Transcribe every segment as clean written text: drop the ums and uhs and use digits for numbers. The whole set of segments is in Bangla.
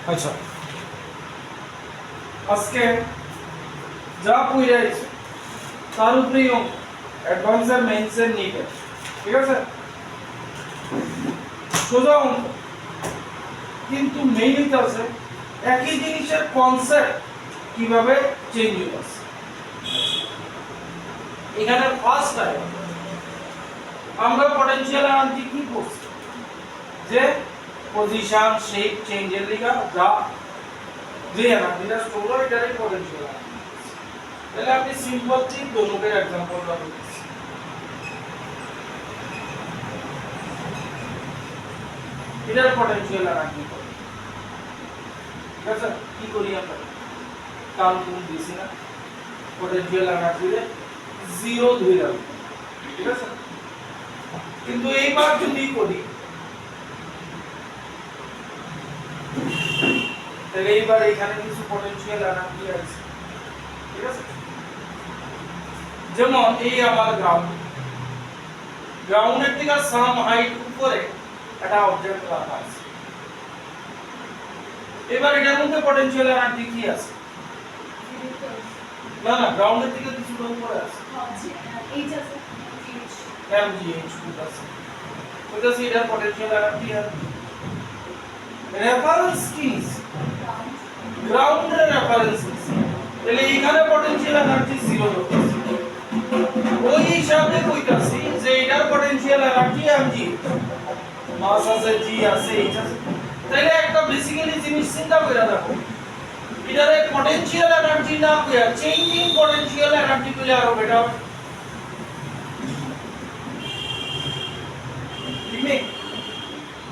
আচ্ছা, আজকে যা পড়ে আছে তার উপরেই অ্যাডভান্সের মেইনসের নিডেড, ঠিক আছে? সোজা অঙ্ক, কিন্তু মেইন হইতে আছে একই জিনিসের কনসেপ্ট কিভাবে চেঞ্জ হইতেছে। এখানে ফার্স্ট টাইম আমরা পটেনশিয়াল এনার্জি কি করছি, যে পজিশন শেপ চেঞ্জের লিগা যা যে এনার্জিটা স্টোর হয় এটারই পটেনশিয়াল এনার্জি। তাহলে আপনি সিম্পল ঠিক দোলকের एग्जांपलটা দিচ্ছি। এটার পটেনশিয়াল এনার্জি কত, ঠিক আছে? কি করি আমরা, কাম কোন দিছি না, পটেনশিয়াল এনার্জি রে 0 ধরে রাখব, ঠিক আছে? কিন্তু এইবার যদি করি, তাহলে এইবার এখানে কিছু পটেনশিয়াল এনার্জি আছে, ঠিক আছে? যেমন এই আমার গ্রাউন্ডের থেকে সাম হাইট উপরে একটা অবজেক্ট রাখা আছে। এবার এটার মধ্যে পটেনশিয়াল এনার্জি কি আছে? না না, গ্রাউন্ডের থেকে কিছুটা উপরে আছে, এইচ আছে, mgh আছে। ওইটা সি এটার পটেনশিয়াল এনার্জি আর রেফারেন্স কি, গ্রাউন্ডের রেফারেন্স। তাহলে এখানে পটেনশিয়াল এনার্জি 0 হচ্ছে। ওই হিসাবে কইতাছি যে এটার পটেনশিয়াল এনার্জি mg, মাস আছে, g আছে, h আছে। তাহলে একটা বেসিক্যালি জিনিস চিন্তা কইরা দেখো, এটারে পটেনশিয়াল এনার্জি না কইয়া চেঞ্জিং পটেনশিয়াল এনার্জি কইলে আরো বেটার হবে। ঠিক নেই?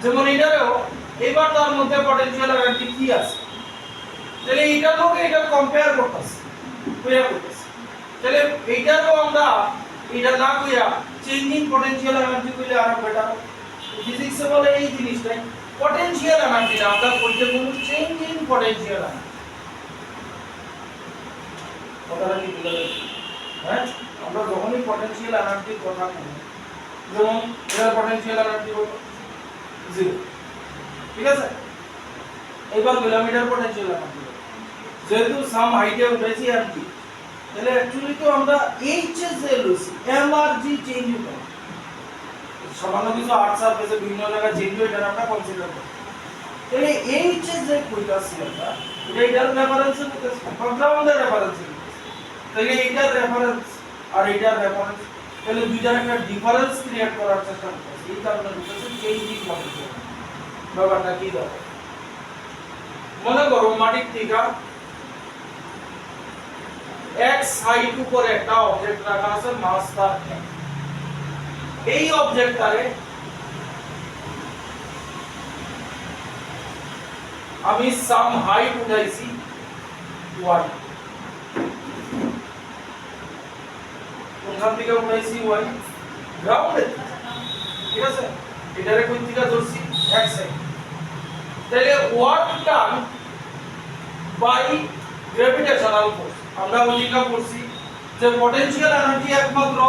যেমন এটারেও এবার তার মধ্যে পটেনশিয়াল এনার্জি কি আছে, তাহলে এটার লগে এটা কম্পেয়ার করতেছি, কইয়া করতেছি। তাহলে এইটারও আমরা এটা না কইয়া চেঞ্জিং পটেনশিয়াল এনার্জি কইলে আরো বেটার। ফিজিক্সে বলে এই জিনিসটাই পটেনশিয়াল এনার্জি, আমরা কইতে বলি চেঞ্জিং পটেনশিয়াল এনার্জি। কথাটা কি বুঝা গেল? হ্যাঁ, আমরা যখনই পটেনশিয়াল এনার্জির কথা বলি, যেমন এর পটেনশিয়াল এনার্জি কত, 0, ঠিক আছে? এবার কিলোমিটার পটেনশিয়াল এনার্জি যেহেতু সাম হাইটে উঠেছি mg, তাহলে অ্যাকচুয়ালি তো আমরা h এর যে লইছি mrg চেঞ্জ হবে, সামান্য কিছু আর্ট সারফেসে বিভিন্ন জায়গায় চেঞ্জ হয়, এটা আমরা কনসিডার করি। তাহলে h এর যে কইতাছি আমরা, এটা এটার রেফারেন্সে কইতাছি, ব্যাকগ্রাউন্ডের রেফারেন্সে কইতাছি। তাহলে এটার রেফারেন্স আর এটার রেফারেন্স, তাহলে দুইটার একটা ডিফারেন্স ক্রিয়েট করার চেষ্টা করতেছি। এই কারণে কইতাছি চেঞ্জিং পটেনশিয়াল। ব্যাপারটা কি দাও, মনে করো মাটির থেকে x হাইট উপরে একটা অবজেক্ট রাখা আছে, মাস তার m। এই অবজেক্টটারে আমি সাম হাইট উঠাইছি y, কোনখান থেকে উঠাইছি y, গ্রাউন্ডে, ঠিক আছে? এটারে কোন থেকে ধরছি, x সাইড। তাহলে work done by gravitational force, আমরা ওদিকে করছি যে পটেনশিয়াল এনার্জি একমাত্র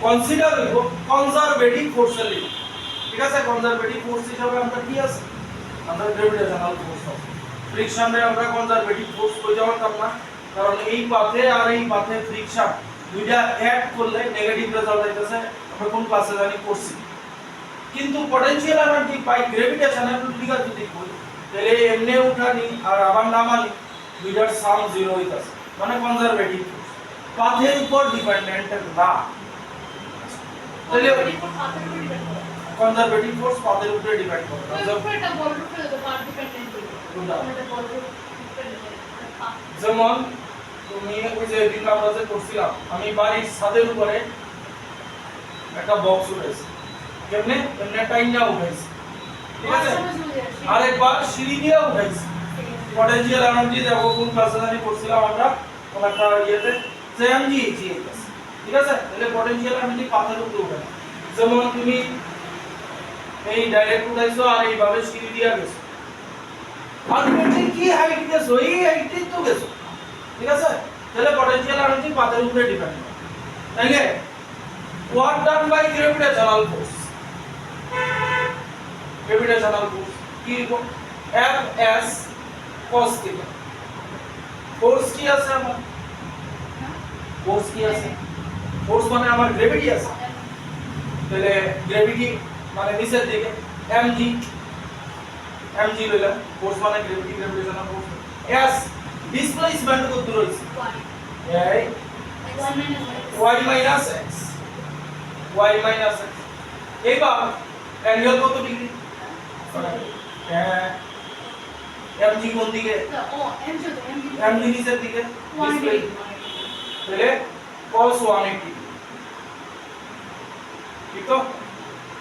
কনসিডার হইব কনজারভেটিভ ফোর্সের লিগে, ঠিক আছে? কনজারভেটিভ ফোর্স হিসেবে আমরা কি আছে, আমরা গ্র্যাভিটেশনাল ফোর্স আছে। ফ্রিকশনে আমরা কনজারভেটিভ ফোর্স কই যাওয়ার না, কারণ এই পাথে আর এই পাথে ফ্রিকশন দুইটা অ্যাড করলে নেগেটিভ রেজাল্ট আইতাছে, আমরা কোন ক্লাসে জানি করছি। কিন্তু পটেনশিয়াল এনার্জি বাই গ্র্যাভিটেশনাল লিগে যদি কই, তাহলে এমনি উঠানি আর আবার নামানি দুইটার সাম 0 হইতাছে, মানে কনজারভেটিভ ফোর্স পাথের উপর ডিপেন্ডেন্ট না। তাহলে কনজারভেটিভ ফোর্স পাথের উপরে ডিপেন্ড করে, যেমন তুমি ওই যে দিন আমরা যে করছিলাম, আমি বাড়ির ছাদের উপরে একটা বক্স উঠাইছি, কেমনে কেমনে টাইনা উঠাইছি, ঠিক আছে? আরেকবার সিঁড়ি দিয়ে উঠাইছি। পটেনশিয়াল এনার্জি দেখো কোন ক্লাসে জানি করছিলাম আমরা, কোন একটা ইয়েতে যে mg আছে, ঠিক আছে? তাহলে পটেনশিয়াল এনার্জি পাথের উপরে উঠাই, যেমন তুমি এই ডাইরেক্ট উঠাইছো আর এইভাবে সিঁড়ি দিয়ে গেছো, আলটিমেটলি কি হাইট গেছো, এই হাইটই তো গেছো, ঠিক আছে? তাহলে পটেনশিয়াল এনার্জি পাথের উপরে ডিপেন্ড করে। তাইলে work done by gravitational force, gravitational force কি লিখো, F S cos theta force কি আছে আমার ফোর্স কি আছে ফোর্স মানে আমার গ্র্যাভিটি আছে তাহলে গ্র্যাভিটি মানে নিচের দিকে mg mg লইলাম ফোর্স মানে gravity gravitational force s displacement কত দূর হইছে এই y minus x y minus x এবার অ্যাঙ্গেল কত ডিগ্রি mg কোন দিকে mg নিচের দিকে ডিসপ্লে তাহলে cos 180 ঠিক তো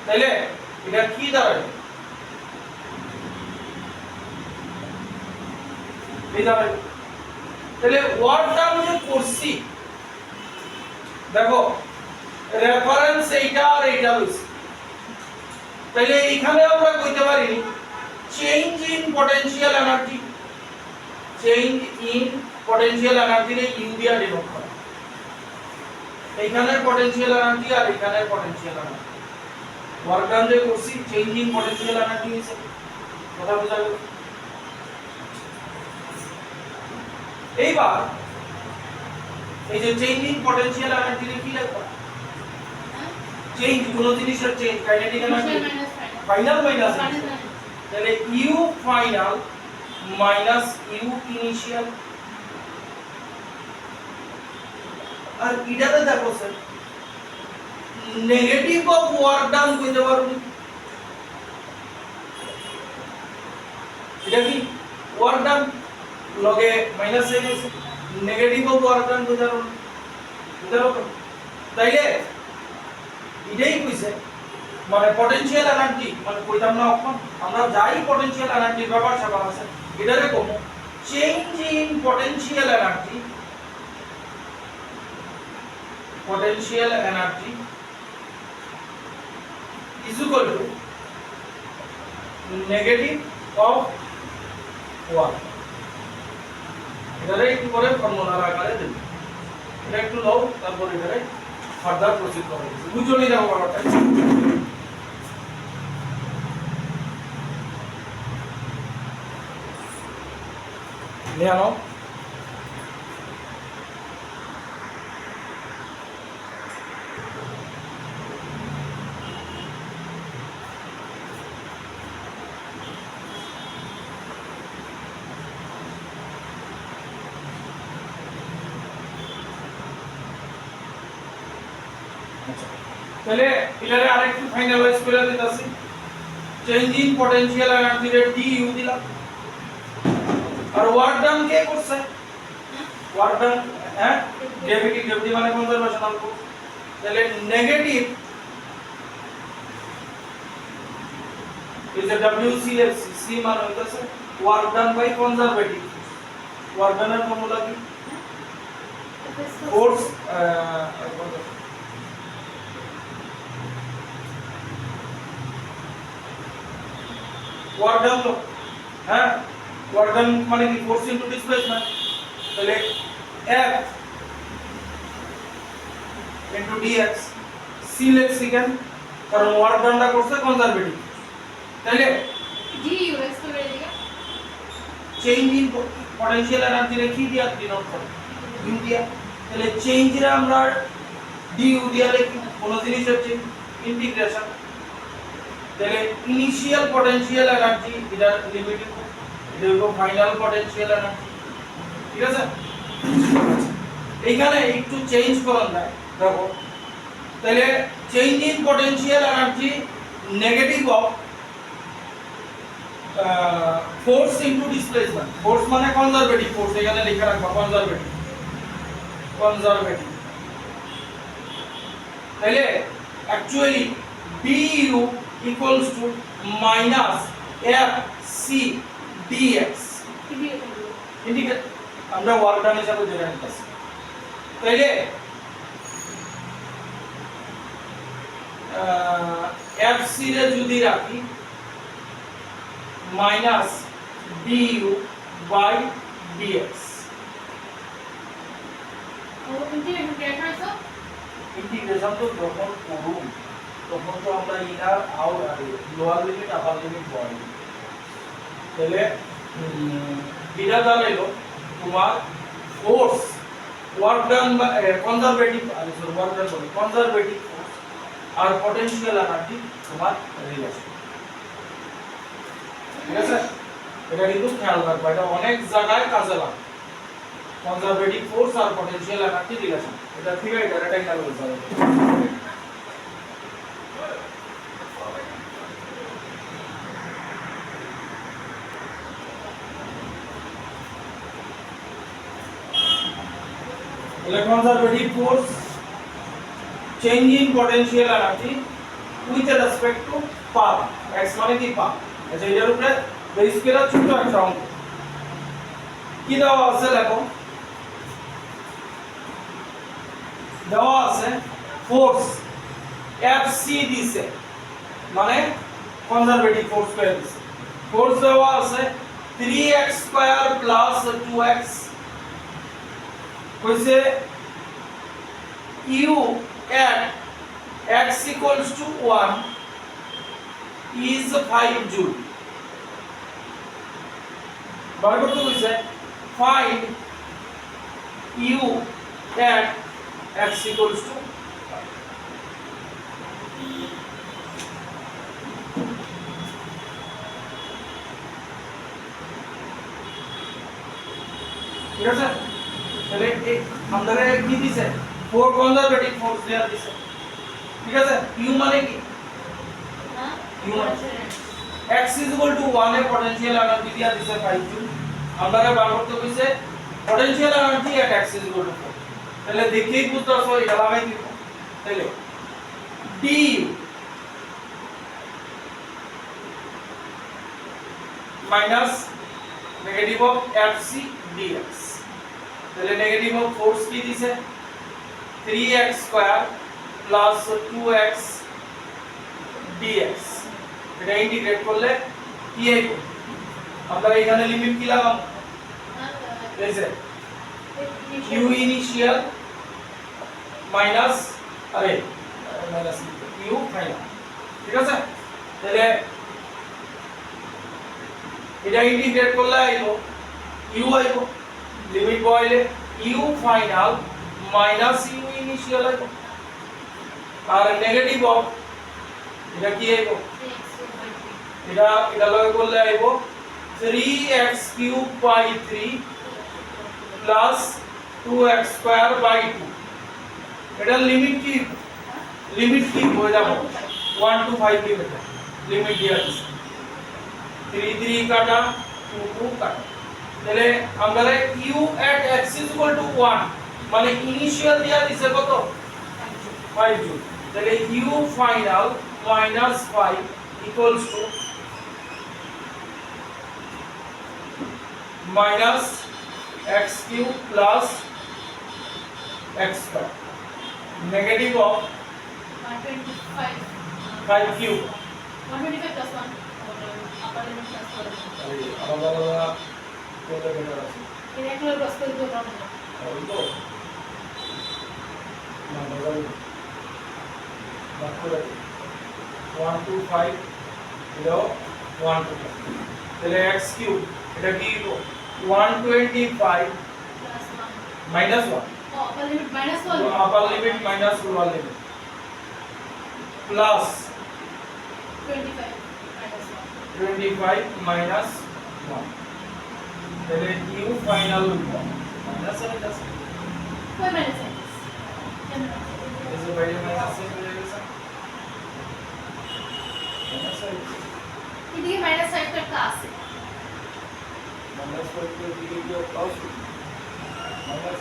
তাহলে এটা কি দাঁড়ায় এই দাঁড়ায় তাহলে ওয়ার্কটা আমি যে করছি দেখো রেফারেন্স এইটা আর এইটা হইছে তাহলে এখানে আমরা কইতে পারি change in potential energy change in potential energy রে ইউ দিয়া ডিনোট করে এইখানের পটেনশিয়াল এনার্জি আর এইখানের পটেনশিয়াল এনার্জি ওয়ার্ক ডান যে করছি চেঞ্জ ইন পটেনশিয়াল এনার্জি হইছে কথা বুঝা গেল এইবার এই যে চেঞ্জ ইন পটেনশিয়াল এনার্জি রে কি লিখবা চেঞ্জ কোন জিনিসের change kinetic energy final minus তাহলে U final minus U initial আর এটাতে দেখো sir negative of work done কইতে পারবো এটা কি ওয়ার্ক ডান লগে মাইনাস এ গেছে নেগেটিভ অফ ওয়ার্ক ডান কইতে পারবো তাইলে এটাই কইছে মানে পটেনশিয়াল এনার্জি মানে কইতাম না এখন আমরা যাই পটেনশিয়াল এনার্জির ব্যাপার সেবার আছে এটারে কম change in potential energy is equal to negative of 1 এটারে একটু করে ফর্মুলার আকারে দেব এটা একটু নাও তারপর এটারে ফার্দার প্রসিড করব বুঝুনি যাও ব্যাপারটা নিয়ে নাও তাহলে এটারে আরেকটু ফাইনালাইজ করে দিতাছি চেঞ্জ ইন পটেনশিয়াল এনার্জি রে ডি ইউ দিলাম আর ওয়ার্ক ডান কে করছে ওয়ার্ক ডান হ্যাঁ গ্র্যাভিটি মানে কনজারভেশনাল ফোর্স তাহলে negative is a WCFC c মানে হইতাছে work done by conservative work ডানের ফর্মুলা কি ফোর্স ওয়ার্ক ডান তো হ্যাঁ ওয়ার্ক ডান মানে কি ফোর্স ইনটু ডিসপ্লেসমেন্ট তাহলে F ইনটু dx c লেখ সেকেন্ড কারণ ওয়ার্ক ডানটা করছে কনজারভেটিভ তাহলে du x তো বেরিয়ে গেল চেঞ্জ ইন পটেনশিয়াল এনার্জি রে কি দিয়া ডিনোট করে u দিয়া তাহলে চেঞ্জ রে আমরা du দিয়া লিখি কোন জিনিসের চেঞ্জ ইন্টিগ্রেশন তাহলে ইনিশিয়াল পটেনশিয়াল এনার্জি এটা লিমিট এটা হলো ফাইনাল পটেনশিয়াল এনার্জি ঠিক আছে এইখানে একটু চেঞ্জ করুন না দেখো তাহলে change in potential energy negative of force into displacement force মানে কনজারভেটিভ ফোর্স এখানে লেখা রাখবা কনজারভেটিভ তাহলে actually du equals to minus fc dx indicate আমরা ওয়ার্ক ডানের সাথে ধরে নিতেছি তাইলে fc রে যদি রাখি minus du by dx ও ইন্টিগ্রেশন তো যখন করুন তখন তো আমরা ইনার আউট আর লোয়ার লিমিট আপার লিমিট বয় তাহলে বিটা দাঁড়াইলো তোমার ফোর্স ওয়ার্ক ডান বা কনজারভেটিভ ওয়ার্ক ডান বলে কনজারভেটিভ ফোর্স আর পটেনশিয়াল এনার্জি তোমার রিলেশন। ঠিক আছে, এটা কিন্তু খেয়াল রাখবা, এটা অনেক জায়গায় কাজে লাগে। কনজারভেটিভ ফোর্স আর পটেনশিয়াল এনার্জি রিলেশন, এটা ঠিক আছে, এটা খেয়াল করতে হবে। Conservative force change in potential energy with respect to path x মানে কি path। আচ্ছা এর উপরে বেস করে ছোট একটা অঙ্ক কি দেওয়া আছে দেখো, দেওয়া আছে ফোর্স Fc দিছে মানে কনজারভেটিভ ফোর্স পেয়ে দিছে। ফোর্স দেওয়া আছে 3x² + 2x কইছে u at x = 1 is 5 joule। বার করতে কইছে find u at x = 5। ঠিক আছে, তাহলে এই আমাদের কি দিছে 4 কনজারভেটিভ ফোর্স দেয়া দিছে। ঠিক আছে, u মানে কি হ্যাঁ u মানে x = 1 এর পটেনশিয়াল এনার্জি দেয়া দিছে 5 জুল। আমরা বার করতে কইছে পটেনশিয়াল এনার্জি at x = 4। তাহলে দেখেই বুঝতাছো এটা লাগাই দিব। তাহলে du minus negative of fc dx। তাহলে নেগেটিভ অফ ফোর্স কি দিছে 3x² + 2x dx। এটা ইন্টিগ্রেট করলে কি হবে, আমরা এখানে লিমিট কি লাগাম এই যে q initial minus minus q final. ঠিক আছে, তাহলে এটা ইন্টিগ্রেট করলে আইলো u আইলো, লিমিট বইলে u final minus u initial আইলো, আর নেগেটিভ অফ এটা কি আইলো, এটা লয় করলে আইবো 3x³ + 2x² 2। এটা লিমিট কি হয়ে যাবে 1 to 5 লিমিট দিয়া আছে 3 3 কাটা 2 2 কাটা। তাহলে আমরা u at x = 1 মানে ইনিশিয়াল দিয়া দিছে কত 5 জুল। তাহলে u final minus 5 equals to minus x³ plus x² negative of 125 5³ 125 + 1 upper limit plus করে আলাদা কোলে বেটার আছে এটা একলা প্লাস করে দিতে পারবো না ওই তো না বদল বাকি 1 to 5 এটা 1 to 5। তাহলে x³ এটা কি হলো 125 প্লাস 1 minus 1 আপার limit minus 1 upper limit minus lower limit plus 25 minus 1 তাহলে u final minus कोई माइनस है is a very minus হয়ে গেছে minus এদিকে মাইনাস সাইনটা একটা আছে minus করে দিকে কি plus minus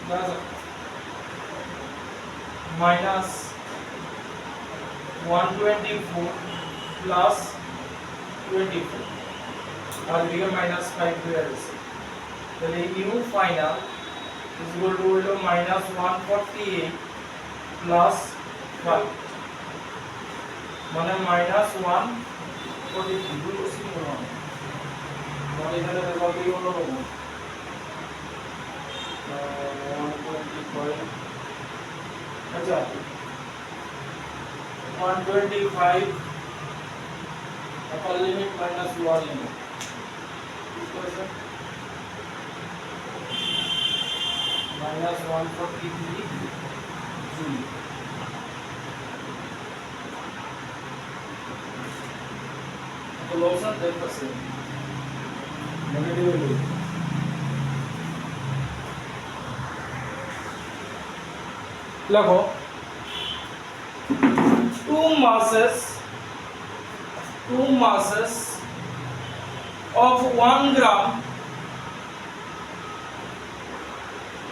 plus minus 124 plus 24 আর এদিকে minus 5 হয়ে গেছে। তাহলে u final is equal to হলো minus 148 plus 5 মানে minus 143 দুটো সিঙ্গেল মানে এখানে রেজাল্ট এই হলো 125 আচ্ছা 125 upper limit minus lower limit minus 143 joule. तो लोशन 10% नेगेटिव वैल्यू लगो two masses of 1 gram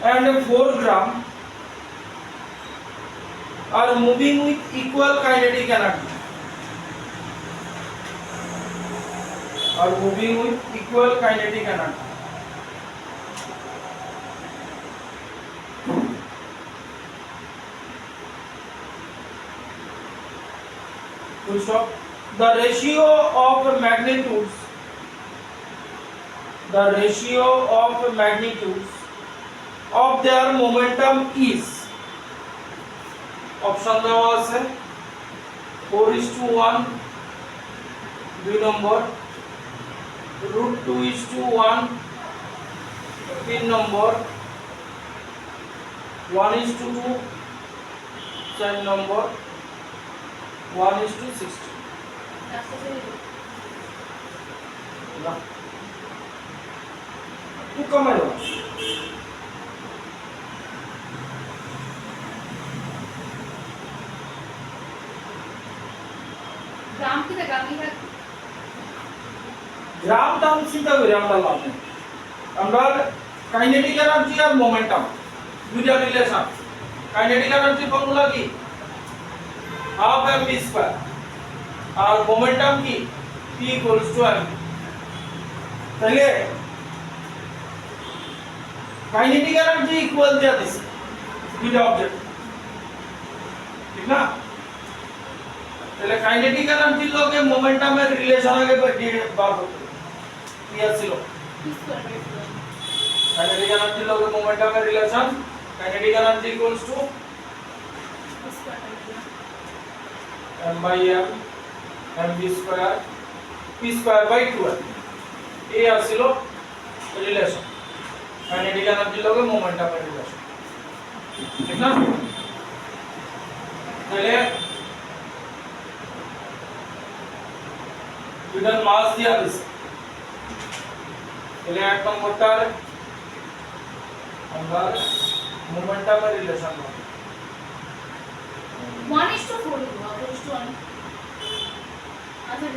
and 4 gram are moving with equal kinetic energy. Full stop. The ratio of magnitudes of their momentum is option দেওয়া আছে 4:1 2 নম্বর √2:1 3 নম্বর 1:2 4 নম্বর 1:60 না तू कमाई लो গ্রাম কি গ্রাম লিখা গ্রাম টার্ম চিন্তা করি আমরা লাভ নেই আমরা কাইনেটিক এনার্জি আর মোমেন্টাম দুইটা রিলেশন কাইনেটিক এনার্জি ফর্মুলা কি হাফ mv স্কয়ার আর মোমেন্টাম কি p ইকুয়ালস টু m তাহলে কাইনেটিক এনার্জি ইকুয়াল দিয়া দিছে দুইটা অবজেক্ট ঠিক না তাহলে কাইনেটিক এনার্জির লগে মোমেন্টামের রিলেশন আগে বার করতে ক্লিয়ার ছিল কাইনেটিক এনার্জির লগে মোমেন্টামের relation kinetic energy equals to m/m mv square p square by 2m এই আসছিল রিলেশন কাইনেটিক এনার্জির লগে মোমেন্টামের রিলেশন ঠিক না তাহলে দুইটার মাস দিয়া দিছে তাহলে এক নম্বরটার আমরা মোমেন্টামের রিলেশন পাবো 1:4 দিব 1:1 আচ্ছা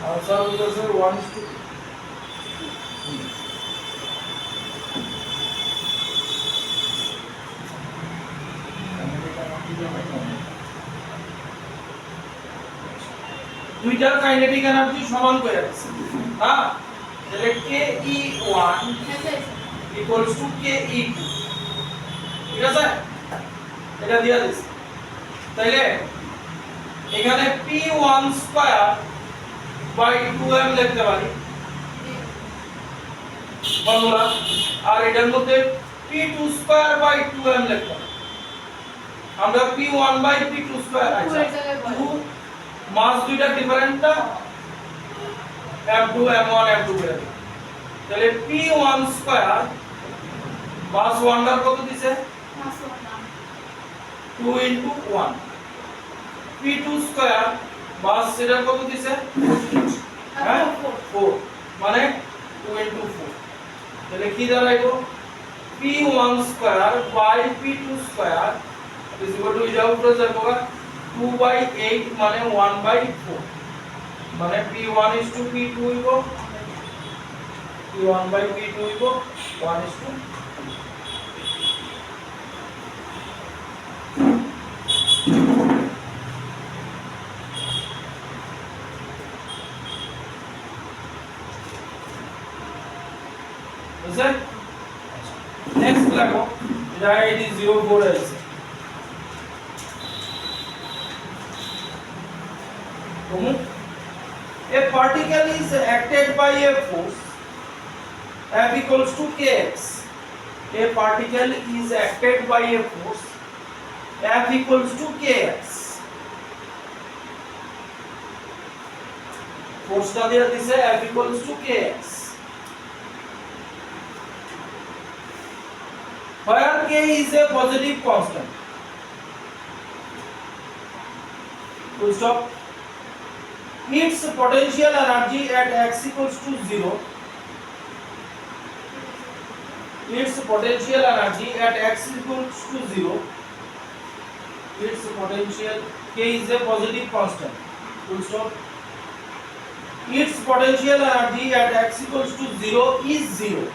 आंसर उधर से 1:2 দুইটার কাইনেটিক এনার্জি সমান করে আছে হ্যাঁ তাহলে ke1 ইকুয়ালস টু ke2 ঠিক আছে এটা দিয়া দিছি তাইলে এখানে p1 স্কয়ার বাই 2m লিখতে পারি ফর্মুলা আর এটার মধ্যে p2 স্কয়ার বাই 2m লিখতে পারি আমরা p1 বাই p2 স্কয়ার আছে 2 মাস দুইটা ডিফারেন্ট না m2 m1 m2 করে তাহলে p1 স্কয়ার মাস 1 এর কত দিছে 2 into 1 p2 স্কয়ার মাস সেটা কত দিছে হ্যাঁ 4 মানে 2 into 4 তাহলে কি দাঁড়াইবো p1 square by p2 square is equal to এটা উপরে যাবো 2 by 8 মানে 1 by 4 মানে p1 is to p2 হইব p1 by p2 হইব 1 is to বুঝছেন নেক্সট লাগো এটা এটি 04 আছে A particle is acted by a force F equals to kx a particle is acted by a force F equals to kx. Force টা দিয়ে দিছে F equals to kx, where k is a positive constant. Full stop. Its potential energy at x equals to 0. Its potential energy at x equals to 0. Its potential, k is a positive constant. Full stop. Its potential energy at x equals to 0 is 0.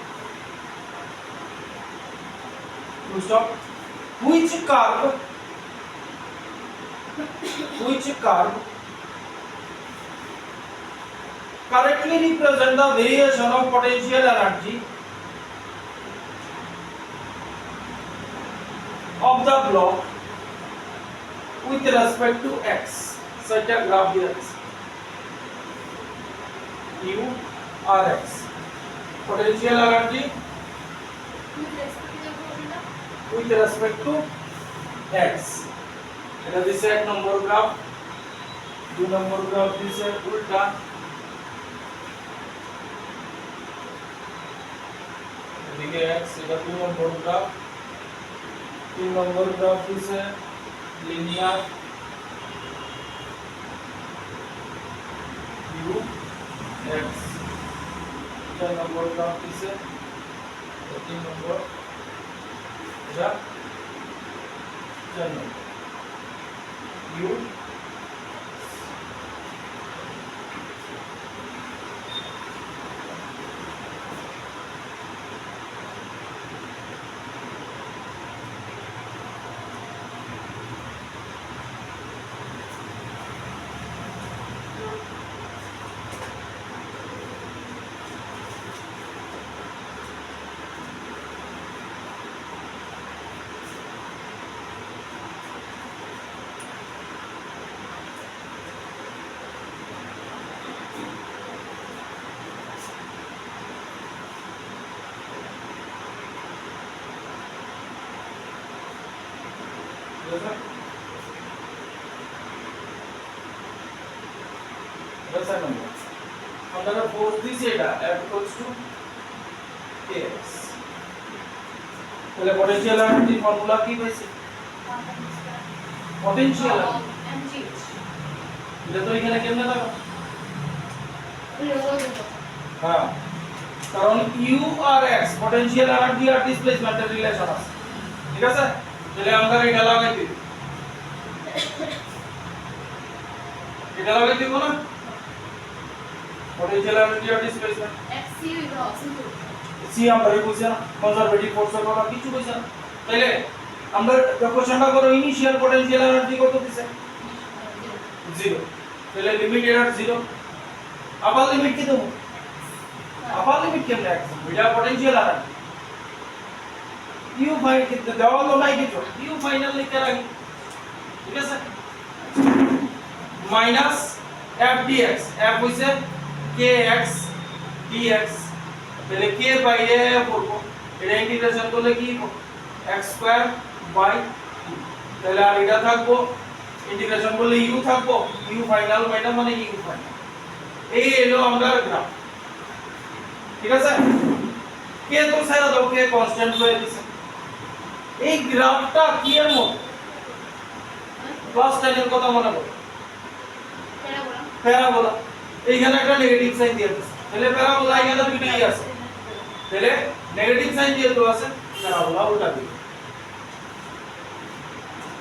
Full stop. Which curve correctly represent the variation of potential energy of the block with respect to x. Such a graph here is u r x, potential energy with respect to x. এটা দিছে এক নম্বর গ্রাফ, দুই নম্বর গ্রাফ দিছে উল্টা, এদিকে x, এটা দুই নম্বর গ্রাফ, তিন নম্বর গ্রাফ দিছে লিনিয়ার u x, চার নম্বর গ্রাফ দিছে তিন নম্বর, এটা চার নম্বর u দশা নম্বর আমরা ফোর্স দিছি, এটা F equals to kx। তাহলে পটেনশিয়াল এনার্জি ফর্মুলা কি পাইছি? পটেনশিয়াল এনার্জি, এটা তো এখানে কেমনে লাগা? হ্যাঁ, কারণ u আর x পটেনশিয়াল এনার্জি আর ডিসপ্লেসমেন্টের রিলেশন আছে, ঠিক আছে? তাহলে আমরা এটা লাগাই দিব, এটা লাগাই দিব না, potential energy or displacement FC equal oxygen C আমরা বুঝছি না, কনজারভেটিভ ফোর্স করা কিছু বুঝছি না। তাহলে আমরা কোশ্চেনটা করো, ইনিশিয়াল পটেনশিয়াল এনার্জি কত দিছে? 0। তাহলে লিমিট এর 0, আবার লিমিট কি দেবো? আবার লিমিট কেমনে আছে? এটা পটেনশিয়াল এনার্জি ইউ ফাইন কিন্তু দেওয়া হলো নাই কিছু, ইউ ফাইনাল লিখে রাখি, ঠিক আছে? মাইনাস f dx, f হইছে kx dx, তাহলে k বাইরে করব, এটা ইন্টিগ্রেশন করলে কি x স্কয়ার বাই 2, তাহলে আর এটা থাকবো, ইন্টিগ্রেশন করলে u থাকবো, u ফাইনাল মাইনাস মানে u ফাইনাল। এই হলো আমরা গ্রাফ, ঠিক আছে? k তো সারা দাও, k কনস্ট্যান্ট হয়ে গেছে। এই গ্রাফটা কি এর মত? ক্লাস 10 এর কথা মনে করো, প্যারাবোলা। এইখানে একটা নেগেটিভ সাইন দিয়ে দিছে, তাহলে প্যারাবোলা এখানে দুটোই আছে, তাহলে নেগেটিভ সাইন দিয়ে তো আছে, প্যারাবোলা উল্টা দিই।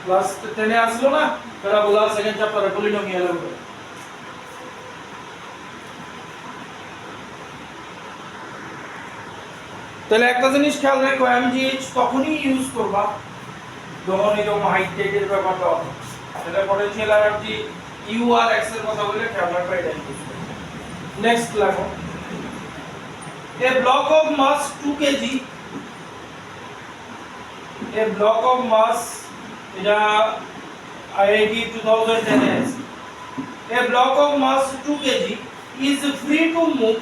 ক্লাস 10 এ আসলো না প্যারাবোলা, সেকেন্ড চ্যাপ্টারে পলিনোমিয়াল এর উপরে। তাহলে একটা জিনিস খেয়াল রাখো, এমজিএইচ তখনই ইউজ করবা যখন এরকম হাইট টেটের ব্যাপারটা হবে। তাহলে পটেনশিয়াল এনার্জি ইউ আর এক্স এর কথা বলে খেয়াল রাখবা, এটা ইউজ করবা। নেক্সট লাগো, a block of mass 2 kg, a block of mass, এটা IIT 2010 এ আছে, a block of mass 2 kg is free to move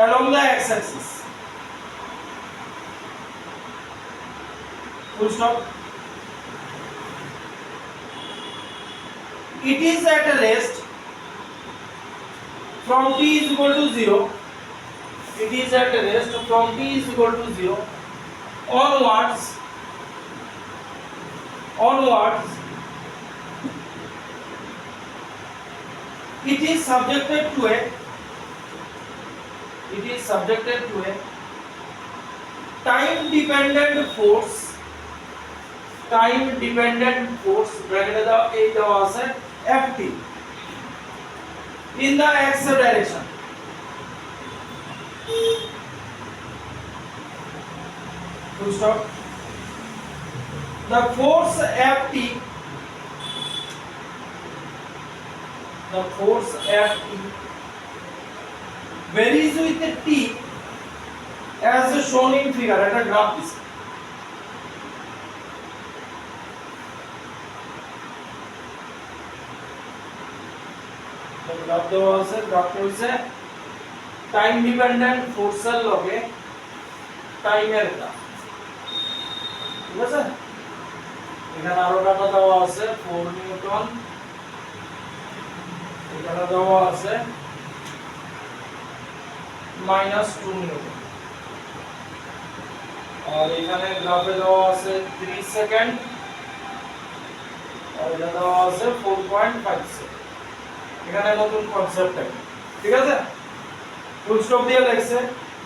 along the x axis full stop. It is at a rest from t is equal to 0. It is at a rest from t is equal to 0 onwards it is subjected to a time dependent force bracket এই দেওয়া আছে ft in the x direction. Full stop. The force ft varies with the t as shown in figure. At a graph is graph দেওয়া আছে, গ্রাফটা হইছে টাইম ডিপেন্ডেন্ট ফোর্সের লগে টাইমের গ্রাফ। ঠিক আছে, এখানে আরো ডাটা দেওয়া আছে 4 নিউটন, এখানে দেওয়া আছে -2 নিউটন, আর এখানে গ্রাফে দেওয়া আছে 3 সেকেন্ড, আর এটা দেওয়া আছে 4.5 সেকেন্ড। এখানে নতুন কনসেপ্ট আছে। ঠিক আছে, ফুল স্টপ দিয়ে লেখছে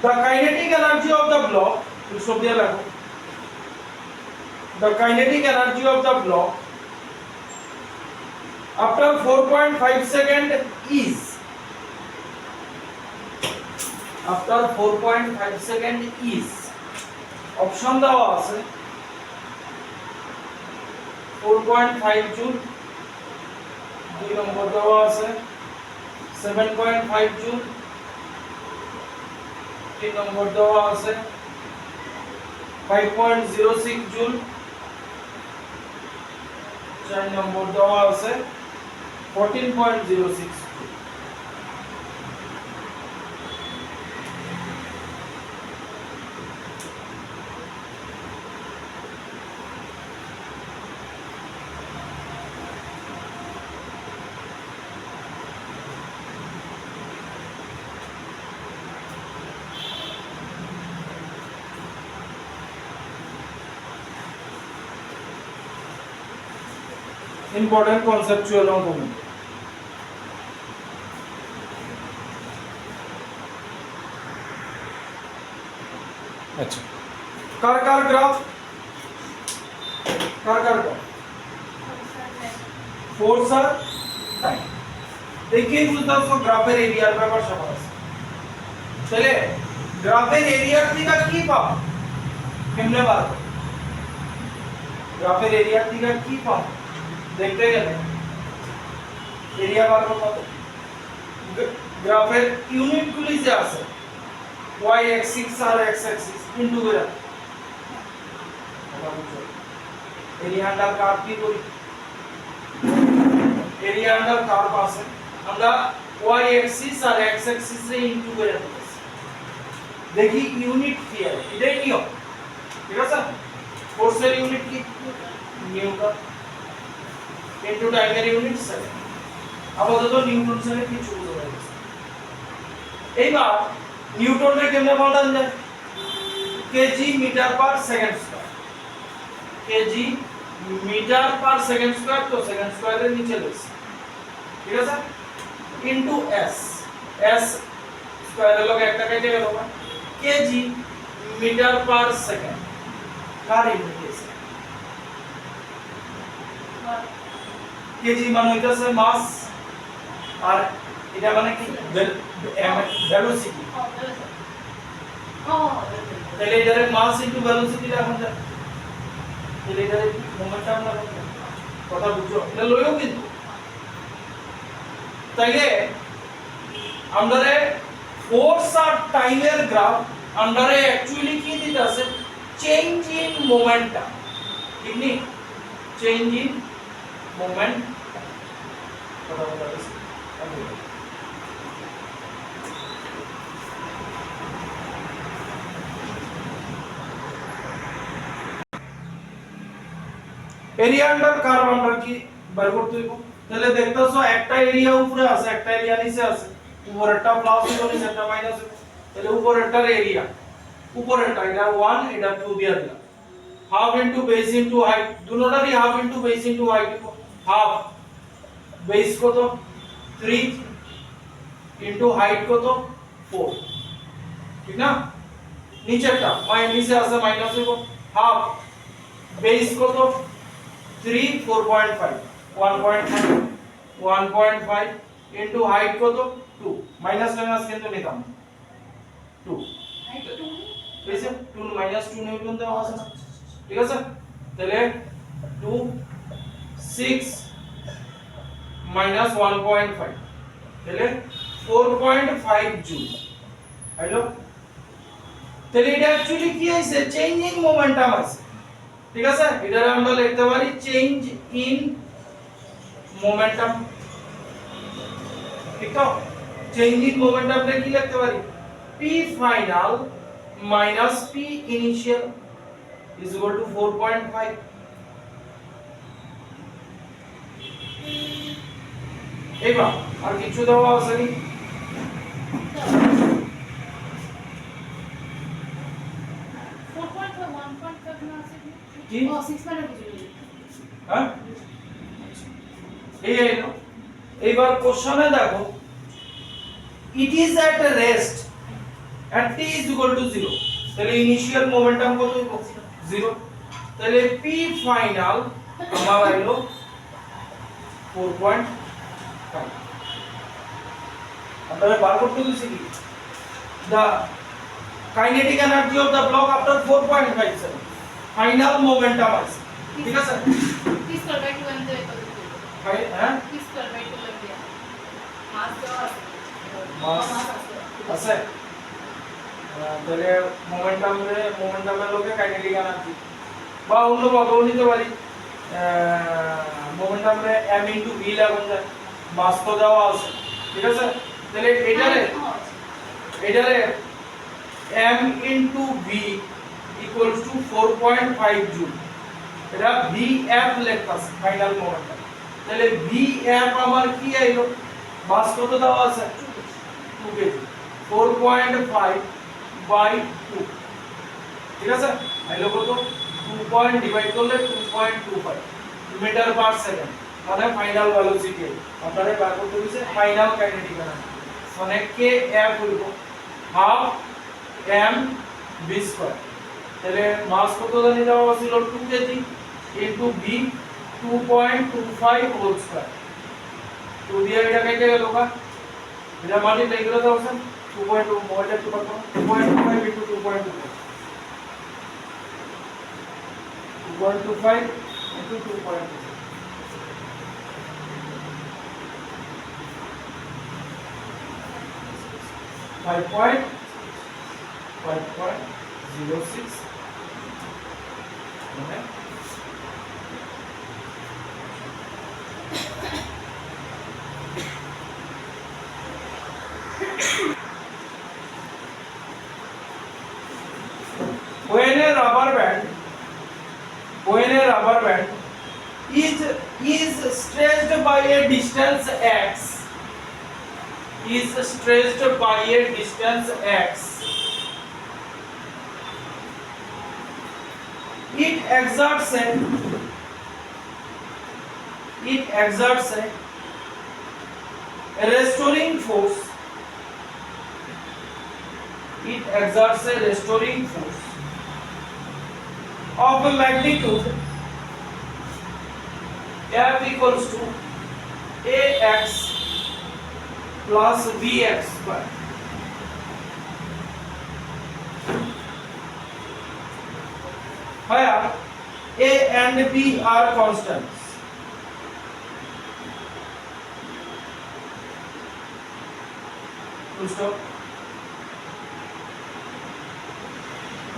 the kinetic energy of the block, full stop দিয়ে লেখো the kinetic energy of the block after 4.5 second is option দেওয়া আছে 4.5 জুল, 2 নম্বর দেওয়া আছে 7.5 জুল, 3 নম্বর দেওয়া আছে 5.06 জুল, 4 নম্বর দেওয়া আছে 14.06 জুল। Important conceptual অঙ্ক। अच्छा, कार ग्राफ फोर्स আর টাইম দেখেই বুঝতে পারছো গ্রাফের এরিয়ার ব্যাপার সবার আছে। তাহলে গ্রাফের এরিয়ার থেকে কি পাবো কেমনে বার করব? গ্রাফের এরিয়ার থেকে কি পাবো দেখতে গেলে এরিয়া বার করতে গ্রাফের ইউনিটগুলি যে আছে y axis আর x axis ইনটু করে এরিয়া আন্ডার কার্ভ কি করি? এরিয়া আন্ডার কার্ভ আছে, আমরা y axis আর x axis রে ইনটু করে দেখি ইউনিট কি আছে, এটাই নিয়ম। ঠিক আছে, ফোর্সের ইউনিট কি? নিউটন ইনটু টাইমের ইউনিট সেকেন্ড। আপাতত নিউটন সেকেন্ড কিছু বুঝা গেছে। এইবার নিউটনকে কেমনে পাল্টান যায়? KG meter per second square, KG meter per second square, তো সেকেন্ড স্কয়ারের নিচে লিখছি। ঠিক আছে, ইনটু এস, এস স্কয়ারের লগে একটা কেটে গেল না, কেজি মিটার পার সেকেন্ড কার ইউনিট আছে? কেজি মানে হইতাছে মাস, আর এটা মানে কি ভেলোসিটি। তাহলে এটারে মাস ইনটু ভেলোসিটি রাখুন যায়, তাহলে এটারে মোমেন্টাম রাখুন যায়। কথা বুঝছো? এটা লইও কিন্তু। তাইলে আমরারে ফোর্স আর টাইমের গ্রাফ আমরারে অ্যাকচুয়ালি কি দিতাছে? Change in momentum. ঠিক নি? Change in moment. কথা বলা হচ্ছে এরিয়া আন্ডার কার্ভ আমরা কি বের করতে হইব তাহলে দেখতেছো একটা এরিয়া উপরে আছে একটা এরিয়া নিচে আছে উপরেরটা প্লাস হইব নিচেরটা মাইনাস হইব তাহলে উপরেরটার এরিয়া উপরেরটা এটা 1 এটা 2 দিয়া দিলাম half into base into height দুটোটারই half into base into height half base কত 3 ইনটু হাইট কত 4 ঠিক না নিচেরটা নিচে আছে মাইনাস হইব হাফ বেস কত 3 4.5 1.5 ইনটু হাইট কত 2 মাইনাস মাইনাস কিন্তু নিতাম 2 হইছে 2 মাইনাস 2 নেই কিন্তু আছে না ঠিক আছে তাহলে 2 6 মাইনাস 1.5 তাহলে 4.5 জুল হ্যালো তাহলে এটা অ্যাকচুয়ালি কি হইছে চেঞ্জিং মোমেন্টাম আছে ঠিক আছে এটা আমরা লিখতে পারি চেঞ্জ ইন মোমেন্টাম ঠিক তো চেঞ্জ ইন মোমেন্টাম রে কি লিখতে পারি p final minus p initial is equal to 4.5 এবার আর কিছু দেওয়া আছে কি 4.5 1.5 না আছে কি ও 6 মানে বুঝলি হ্যাঁ এই এলো এবার কোশ্চেনে দেখো it is at rest at t is equal to 0 তাহলে ইনিশিয়াল মোমেন্টাম কত হইব 0 তাহলে p ফাইনাল আমার আইলো 4.5 আপনারা বার করতে দিছি কি the kinetic energy of the block after 4.57 final momentum আছে ঠিক আছে p স্কয়ার বাই 2 এন্ড হ্যাঁ p স্কয়ার বাই 2 এন্ড মাস দেওয়া আছে মাস আছে তাহলে মোমেন্টামের লোকে কাইনেটিক এনার্জি বা অন্য ভাবেও নিতে পারি মোমেন্টামে m ইনটু v লাগুন যায় মাস তো দেওয়া আছে ঠিক আছে তাহলে এটারে m into v equals to 4.5 joule এটা vf লেখতাছে ফাইনাল মোমেন্টাম তাহলে vf আমার কি আইলো মাস কত দেওয়া আছে 2 কেজি 4.5 বাই 2 ঠিক আছে আইলো কত 2 পয়েন্ট ডিভাইড করলে 2.25 মিটার পার সেকেন্ড মানে ফাইনাল ভেলোসিটি আপনারা বার করতে হইছে ফাইনাল কাইনেটিক এনার্জি মানে কে এফ হইব হাফ এম ভি স্কয়ার তাহলে মাস কত জানি দেওয়া ছিল 2 KG into v 2.25 whole square 2 দিয়ে এটা কেটে গেল কা এটা মাল্টিপ্লাই করে দাও স্যার 2.2 মডেল টু কত 2.25 into 2.25 2.25 into 2.26 5.06 okay. When a rubber band is stretched by a distance x it exerts a restoring force of a magnitude F equals to ax plus bx square. Where a and b are constants. Full stop.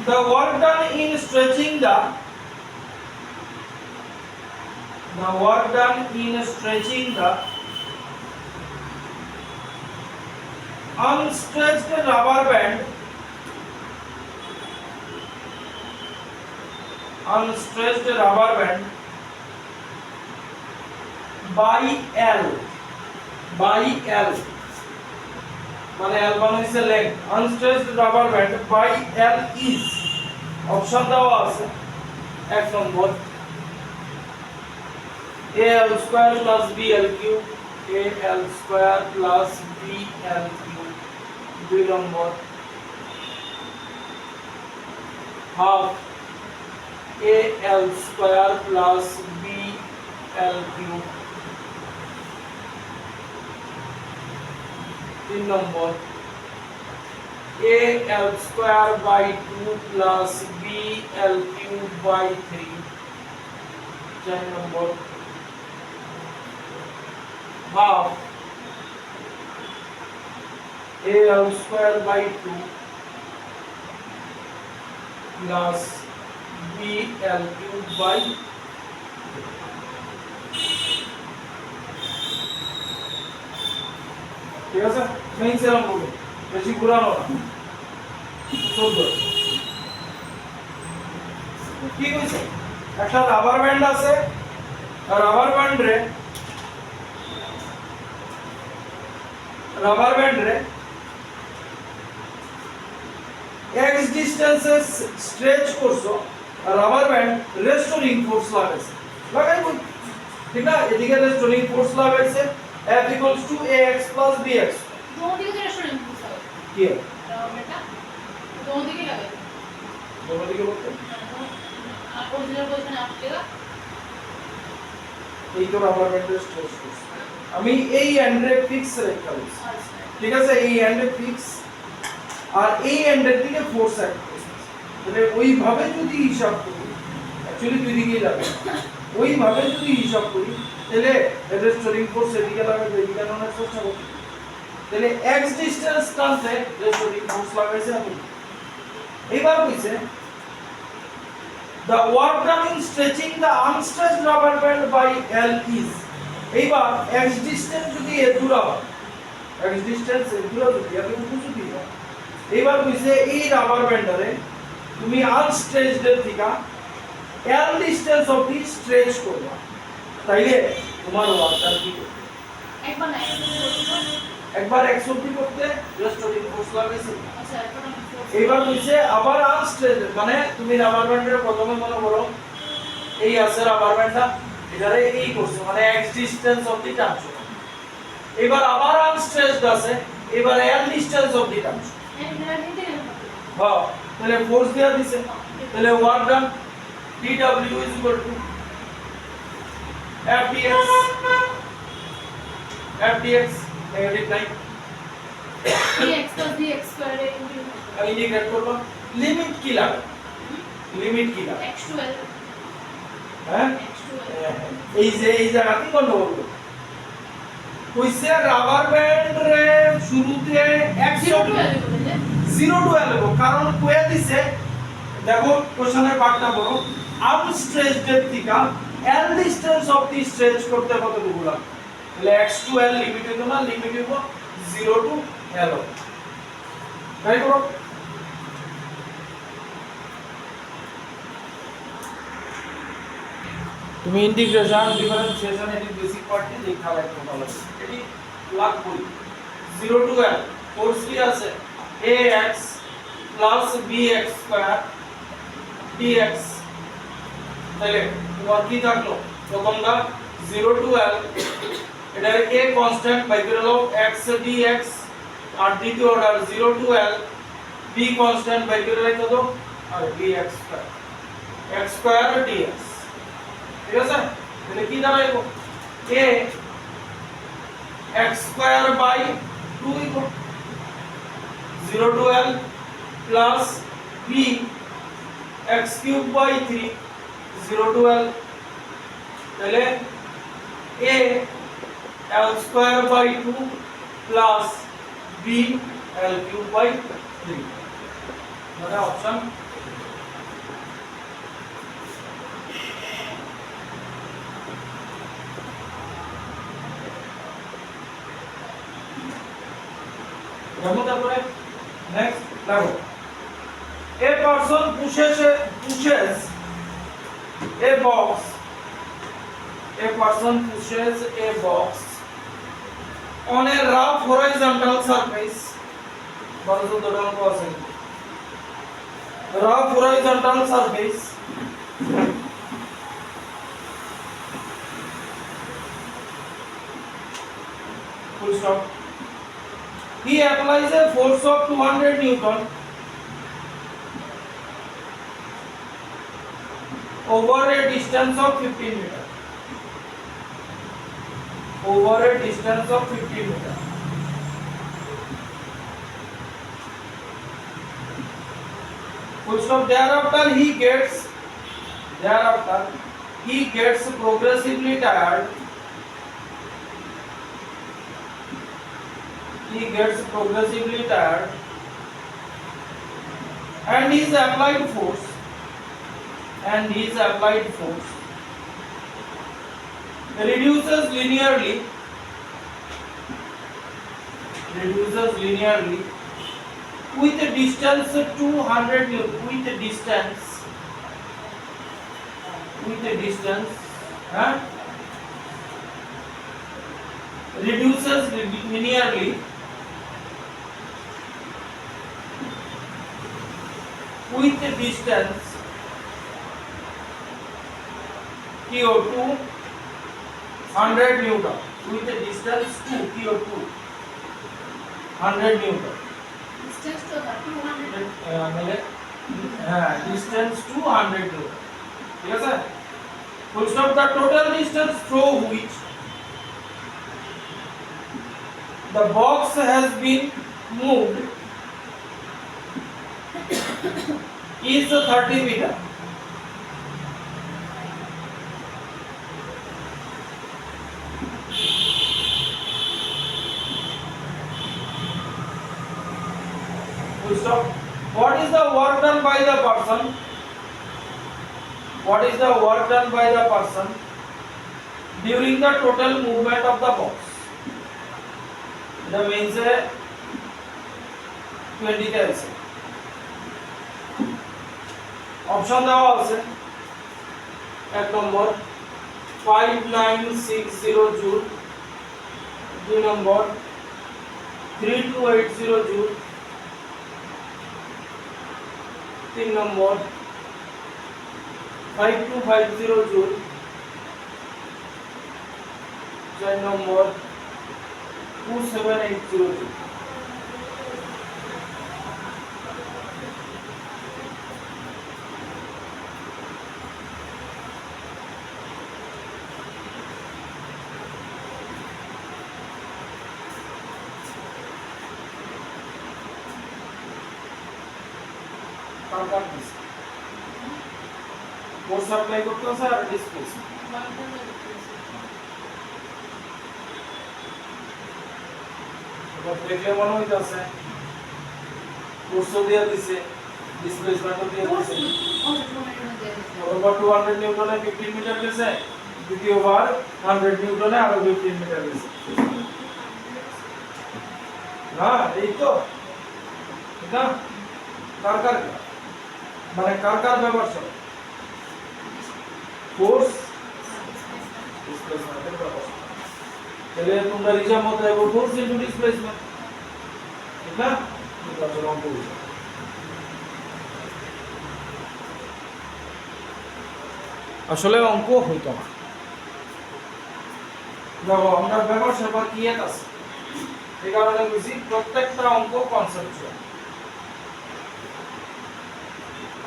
The work done in stretching the unstretched rubber band by L মানে এল মানে হচ্ছে length unstretched rubber band by L is option দেওয়া আছে এক নম্বর al square plus bl cube al square plus bl cube দুই নম্বর half al square plus bl cube তিন নম্বর al square by 2 plus bl cube by 3 চার নম্বর half al square by 2 plus bl cube by ঠিক আছে মেইন সেরাম বলবো বেশি ঘুরানো না 14 কি কইছে একটা রাবার ব্যান্ড আছে রাবার ব্যান্ড রে x ডিসটেন্সে স্ট্রেচ করছো রাবার ব্যান্ড রেস্টোরিং ফোর্স লাগাইবো ঠিক না এদিকে রেস্টোরিং ফোর্স লাগাইছে F equals to ax plus bx दोनों दिखे रेस्टोरेंट पूछा কি बेटा दोनों दिखे लगे दोनों দিকে বলতে आप ओरिजिनल पोजीशन आप लेगा এই তো রাবার ব্যান্ডের স্ট্রেচ করছে আমি এই এন্ডে ফিক্স রেখা দিছি ঠিক আছে এই এন্ডে ফিক্স আর এই এন্ডের দিকে ফোর্স অ্যাক্ট করছে তাহলে ওইভাবে যদি হিসাব করি অ্যাকচুয়ালি দুই দিকেই লাগে ওইভাবে যদি হিসাব করি তাহলে রেস্টোরিং ফোর্স এদিকে লাগে এদিকে আনার চেষ্টা করি তাহলে x ডিসটেন্স টানতে রেস্টোরিং ফোর্স লাগাইছে আমি এবার কইছে the work done in stretching the unstretched rubber band by L is এইবার x ডিসটেন্স যদি এ দূরা হয় x ডিসটেন্স এ দূরা যদি এত কিছু দিই এইবার কইছে এই রাবার ব্যান্ডারে তুমি আনস্ট্রেচড এর থেকে L ডিসটেন্স অবধি স্ট্রেচ করবা তাইলে তোমার ওয়ার্কটা কি করবে एक बार नाइस একবার x অবধি করতে রেস্টোরিং ফোর্স লাগাইছে अच्छा এখন আমি এইবার কইছে আবার আনস্ট্রেচড মানে তুমি রাবার ব্যান্ডের প্রথমে মনে করো এই আছে রাবার ব্যান্ডটা এটারে এই করছে মানে x ডিসটেন্স অবধি টানছো এবার আবার আনস্ট্রেচড আছে এবার L ডিসটেন্স অবধি টানছো मेरा नहीं दे হ্যাঁ তাহলে ফোর্স দেয়া দিছে তাহলে work done dw is equal to fdx negative নাই dx plus dx square into আমি ইন্টিগ্রেট করব লিমিট কি লাগে x to l হ্যাঁ x to l এই জায়গাতে গন্ডগোল কইছে রাবার ব্যান্ড রে শুরুতে x 0 to l বলে 0 টু l কারণ কইয়া দিছে দেখো কোশ্চেনের পার্টটা বড় আনস্ট্রেচড এর থেকে l distance of the stretch করতে কতটুকু লাগে তাহলে x টু l লিমিট হইতো না লিমিট হইবো 0 টু l তাই করো তুমি ইন্টিগ্রেশন ডিফারেন্সিয়েশন এর বেসিক পার্টটি লেখা লাগবে ভালো এটি লাগ করি 0 টু l ফোর্স কি আছে ax bx স্কয়ার dx তাহলে তোমার কি থাকলো প্রথমটা 0 টু l এটা a কনস্ট্যান্ট বাই করে দাও x dx আর দ্বিতীয় order 0 to l b constant by করে রাখো দাও আর bx square x square dx ঠিক আছে তাহলে কি দাঁড়াইবো a x square by 2 equal 0 to l plus b x cube by 3 0 to l তাহলে a l square by 2 plus b l cube by 3 মানে অপশন দেখো তারপরে নেক্সট দেখো a person pushes a box A person pushes a box on a rough horizontal surface. বলতো দুটো অঙ্ক আছে rough horizontal surface. Full stop. He applies a force of 200 Newton over a distance of 15 meter. Over a distance of 15 meter. Full stop. Thereafter he gets progressively tired. He gets progressively tired, and his applied force reduces linearly with a distance 200 Newton. Reduces linearly with a distance CO2 100 Newton. With a distance to CO2 100 Newton. Distance to 200. Distance to 100 Newton. Yes sir. Full stop. The total distance through which the box has been moved is 30 meter. Full stop. What is the work done by the person? During the total movement of the box? That means 20 তে আছে অপশন দেওয়া আছে এক নম্বর 5960 জুল, দুই নম্বর 3280 জুল, তিন নম্বর 5250 জুল, চার নম্বর 2780 জুল। फोर्स अप्लाई करते हो सर डिस्प्लेसमेंट এবার দেখলে মনে হইতাছে ফোর্স দিয়ে দিছে ডিসপ্লেসমেন্ট দিয়ে দিছে ওভার 200 নিউটনে 15 মিটার গেছে, দ্বিতীয়বার 100 নিউটনে আরো 15 মিটার গেছে। না এই তো এটা কার মানে কার ব্যবহার फोर्स डिस्प्लेसमेंट चलिए तुमरा रिजम होता है वो फोर्स इनटू डिस्प्लेसमेंट, ठीक ना? तो चलो हम बोल আসলে অঙ্ক হইতো না। দেখো আমরা ব্যবহার সেবা কি এক আছে, এই কারণে বুঝি প্রত্যেকটা অঙ্ক কনসেপচুয়াল।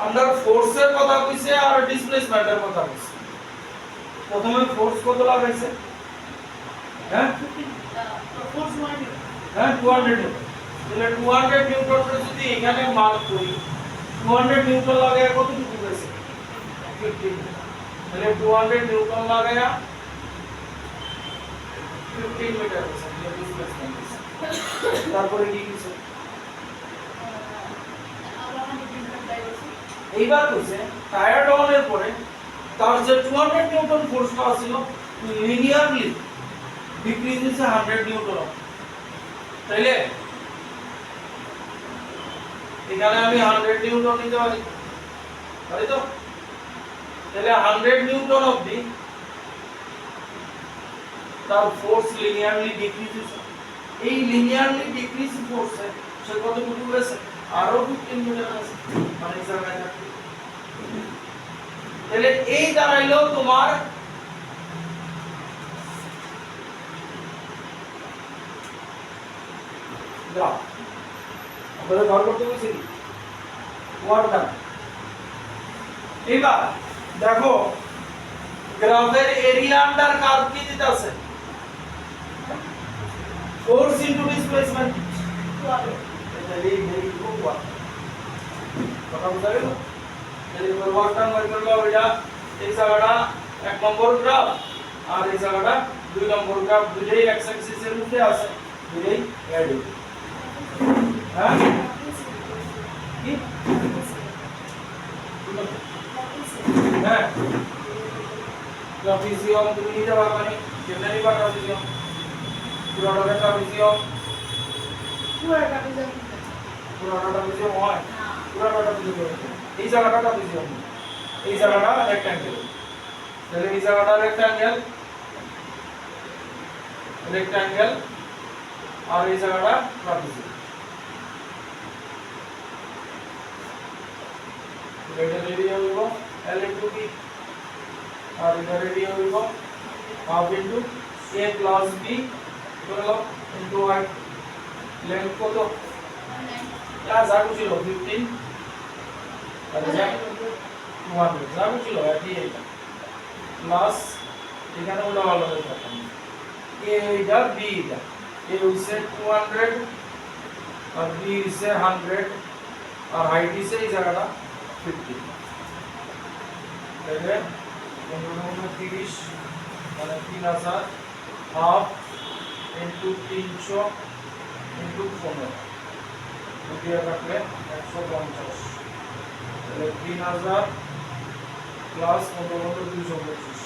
আমরা ফোর্সের কথা কইছে আর ডিসপ্লেসমেন্টের কথা কইছে। প্রথমে ফোর্স কত লাগাইছে? হ্যাঁ ফোর্স 100। হ্যাঁ 200 নিউটন। তাহলে 200 নিউটন যদি এখানে মার্ক করি, 200 নিউটন লাগায় কতটুকু গেছে? 15। তাহলে 200 নিউটন লাগায়া 15 মিটার গেছে ডিসপ্লেসমেন্ট। তারপরে কি কিছু এইবার কইছে টায়ার ডাউনের পরে তার যে 200 নিউটন ফোর্সটা ছিল লিনিয়ারলি ডিক্রিজ হইছে 100 নিউটন। তাইলে এখানে আমি 100 নিউটন নিতে পারি, তাই তো? তাহলে 100 নিউটন অবধি তার ফোর্স লিনিয়ারলি ডিক্রিজ হচ্ছে, এই লিনিয়ারলি ডিক্রিজ ফোর্সে সে কতটুকু হয়েছে, আরো 15 মিটার আছে, মানে এই জায়গায় থাকবে। তাহলে এই দাঁড়াইলো তোমার গ্রাফ। আপনাদের ঘর করতে বলছি ওয়ার্ক ডান। এবার দেখো গ্রাফের এরিয়া আন্ডার কার্ভ কি দিতে আছে, ফোর্স ইনটু ডিসপ্লেসমেন্ট। এটা এই ওয়ার্ক কথা বুঝা গেল। এবার ওয়ার্ক ডান বের করলে এটা এই জায়গাটা 1 নম্বর গ্রাফ আর এই জায়গাটা 2 নম্বর গ্রাফ, দুইটাই এক্স অ্যাক্সিসের উপরে আছে, দুইটাই অ্যাড হবে। হ্যাঁ কি হ্যাঁ ট্রাপিজিয়াম তুমি নিতে পারবে না, কেমনে নিবা ট্রাপিজিয়াম, পুরোটা ট্রাপিজিয়াম, পুরোটা ট্রাপিজিয়াম হয়, পুরোটা ট্রাপিজিয়াম, এই জায়গাটা ট্রাপিজিয়াম, এই জায়গাটা রেক্ট্যাঙ্গেল। তাহলে এই জায়গাটা রেক্ট্যাঙ্গেল, রেক্ট্যাঙ্গেল আর এই জায়গাটা ট্রাপিজিয়াম। এটা রেডিয়া হইব L into B আর এটা রেডিয়া হইব half into A plus B বলো into height, length কত আর যা ছিল 15 আর যা 200 যা ছিল একই এটা প্লাস এখানে উল্টা পাল্টা হয়ে যাবে, A এটা B এটা, A হইছে 200 আর B হইছে 100 আর হাইট হইছে এই জায়গাটা 50। তাহলে 30 মানে 3000 হাফ ইনটু 300 ইনটু 15 দুটিয়া কাটলে 150, তাহলে 3000 প্লাস 225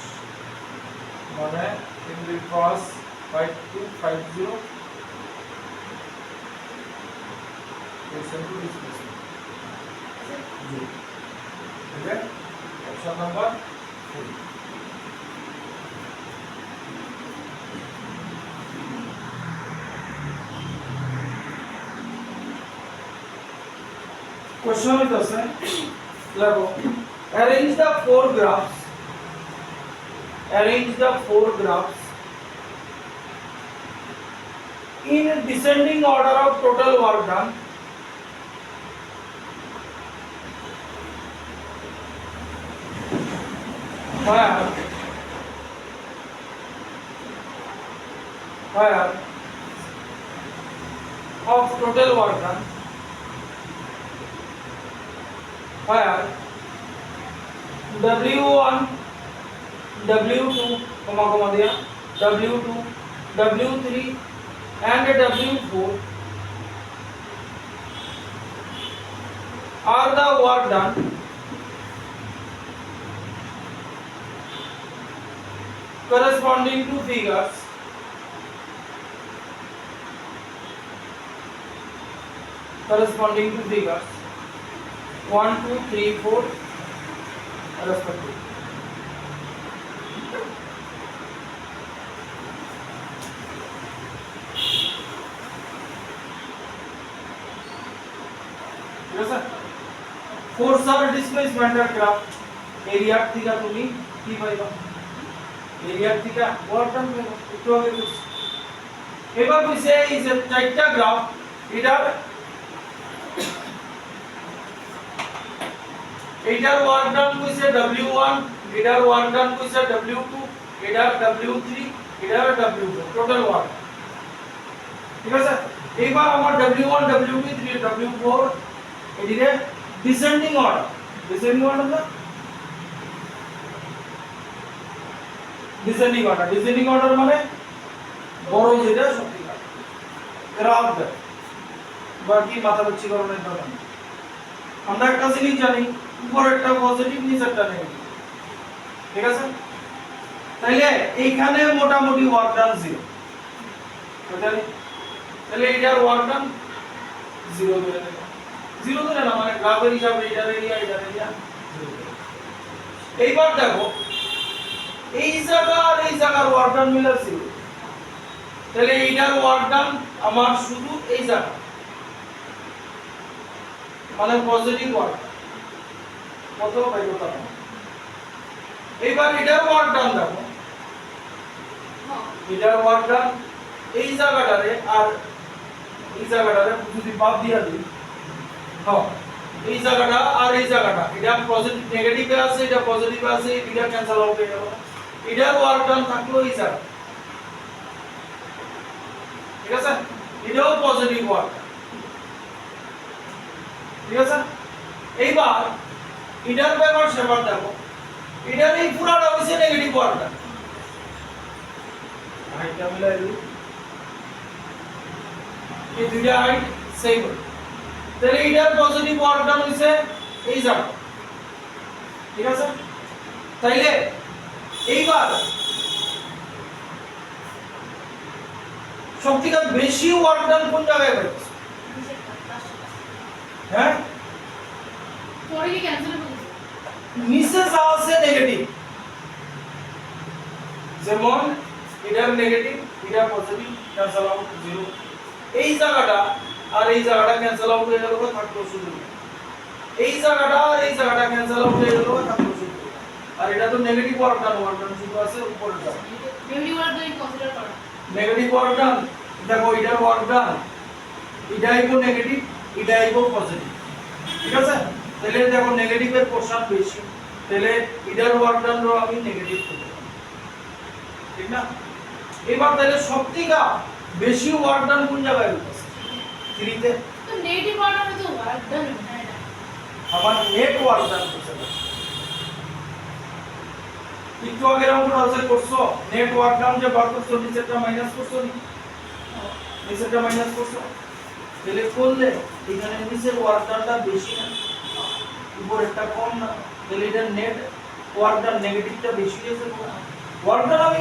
মানে 3 2 5 5250 percent to displacement। ठीक है, option number 3। Question with us लगो arrange the four graphs in descending order of total work done where of total work done where W1 W2 comma दिया W2 W3 and W4 are the work done corresponding to figures 1 2 3 4 respectively। Force और डिस्प्लेसमेंट ग्राफ एरिया थीटा তুমি কি পাইবা, এরিয়া থিটা ওয়ার্ক ডান একটু আগে বলছি। এবার কইছে এই যে চারটা গ্রাফ এটার ওয়ার্ক ডান কইছে W1, এটার ওয়ার্ক ডান কইছে W2, এটার W3, এটার W4 টোটাল ওয়ার্ক, ঠিক আছে। এবার আমার W1 W2 W4 এদিকে ডিসেন্ডিং অর্ডার না ডিসেন্ডিং অর্ডার মানে বড় যেটা শক্তি গ্রাফ দেয়, বাকি মাথা পিছু করানোর দরকার নেই। আমরা একটা জিনিস জানি উপরে একটা পজিটিভ নিচেরটা নেগেটিভ, ঠিক আছে। তাইলে এইখানে মোটামুটি ওয়ার্ক ডান 0, তাহলে এটার ওয়ার্ক ডান 0 ধরে নেব, 0 ধরে না মানে গ্রাফের হিসাবে এটার এরিয়া 0। এইবার দেখো এই জায়গা আর এই জায়গার ওয়ার্ক ডান মিলে 0, তাহলে এইটার ওয়ার্ক ডান আমার শুধু এই জায়গা মানে পজিটিভ ওয়ার্ক কত পাইব তার এইবার এটার ওয়ার্ক ডান দেখো এটার ওয়ার্ক ডান এই জায়গাটারে আর এই জায়গাটারে যদি বাদ দিয়া দিই হ্যাঁ এই জায়গাটা আর এই জায়গাটা এটা পজিটিভ নেগেটিভে আছে এটা পজিটিভে আছে এটা ক্যান্সেল আউট হয়ে গেল এটার ওয়ার্ক ডান থাকলো এই জায়গা ঠিক আছে এটাও পজিটিভ ওয়ার্ক ঠিক আছে এইবার এটার ব্যাপার সেবার দেখো এটার এই পুরাটা হইছে নেগেটিভ ওয়ার্কটা হাইটটা মিলাই দিই এই দুইটা হাইট সেম তাহলে এটার পজিটিভ ওয়ার্কটা হইছে এই জায়গা ঠিক আছে তাইলে এইবার সবথেকে বেশি ওয়ার্ক ডান কোন জায়গায় পাইছে হ্যাঁ পরে কি ক্যান্সেল হবে নিচে যা আছে নেগেটিভ যেমন এটার নেগেটিভ এটা পজিটিভ ক্যান্সেল আউট 0 এই জায়গাটা আর এই জায়গাটা ক্যান্সেল আউট হয়ে গেল থাকলো শুধু এই জায়গাটা আর এই জায়গাটা ক্যান্সেল আউট হয়ে গেল থাকলো শুধু আর এটা তো নেগেটিভ ওয়ার্ক ডান শুধু আছে উপরেরটা নেগেটিভ ওয়ার্ক ডান কনসিডার করো নেগেটিভ ওয়ার্ক ডান দেখো এটার ওয়ার্ক ডান এটা আইবো নেগেটিভ এটা আইবো পজিটিভ ঠিক আছে তাহলে দেখো নেগেটিভের পোরশন বেশি তাহলে এটার ওয়ার্ক ডান রো আমি নেগেটিভ করব ঠিক না এবার তাহলে সবথেকে বেশি ওয়ার্ক ডান কোন জায়গায় হচ্ছে 3 তে তো নেগেটিভ ওয়ার্ক ডান তো ওয়ার্ক ডান হয় না আমার নেট ওয়ার্ক ডান হচ্ছে একটু আগে এরকম আছে করছো নেট ওয়ার্ক ডান যে বার করছো নিচেরটা মাইনাস করছো নিচেরটা মাইনাস করছো তাহলে করলে এখানে নিচের ওয়ার্ক ডানটা বেশি না উপরেরটা কম না তাহলে এটা নেট ওয়ার্ক ডান নেগেটিভটা বেশি হয়েছে ওয়ার্ক ডান আমি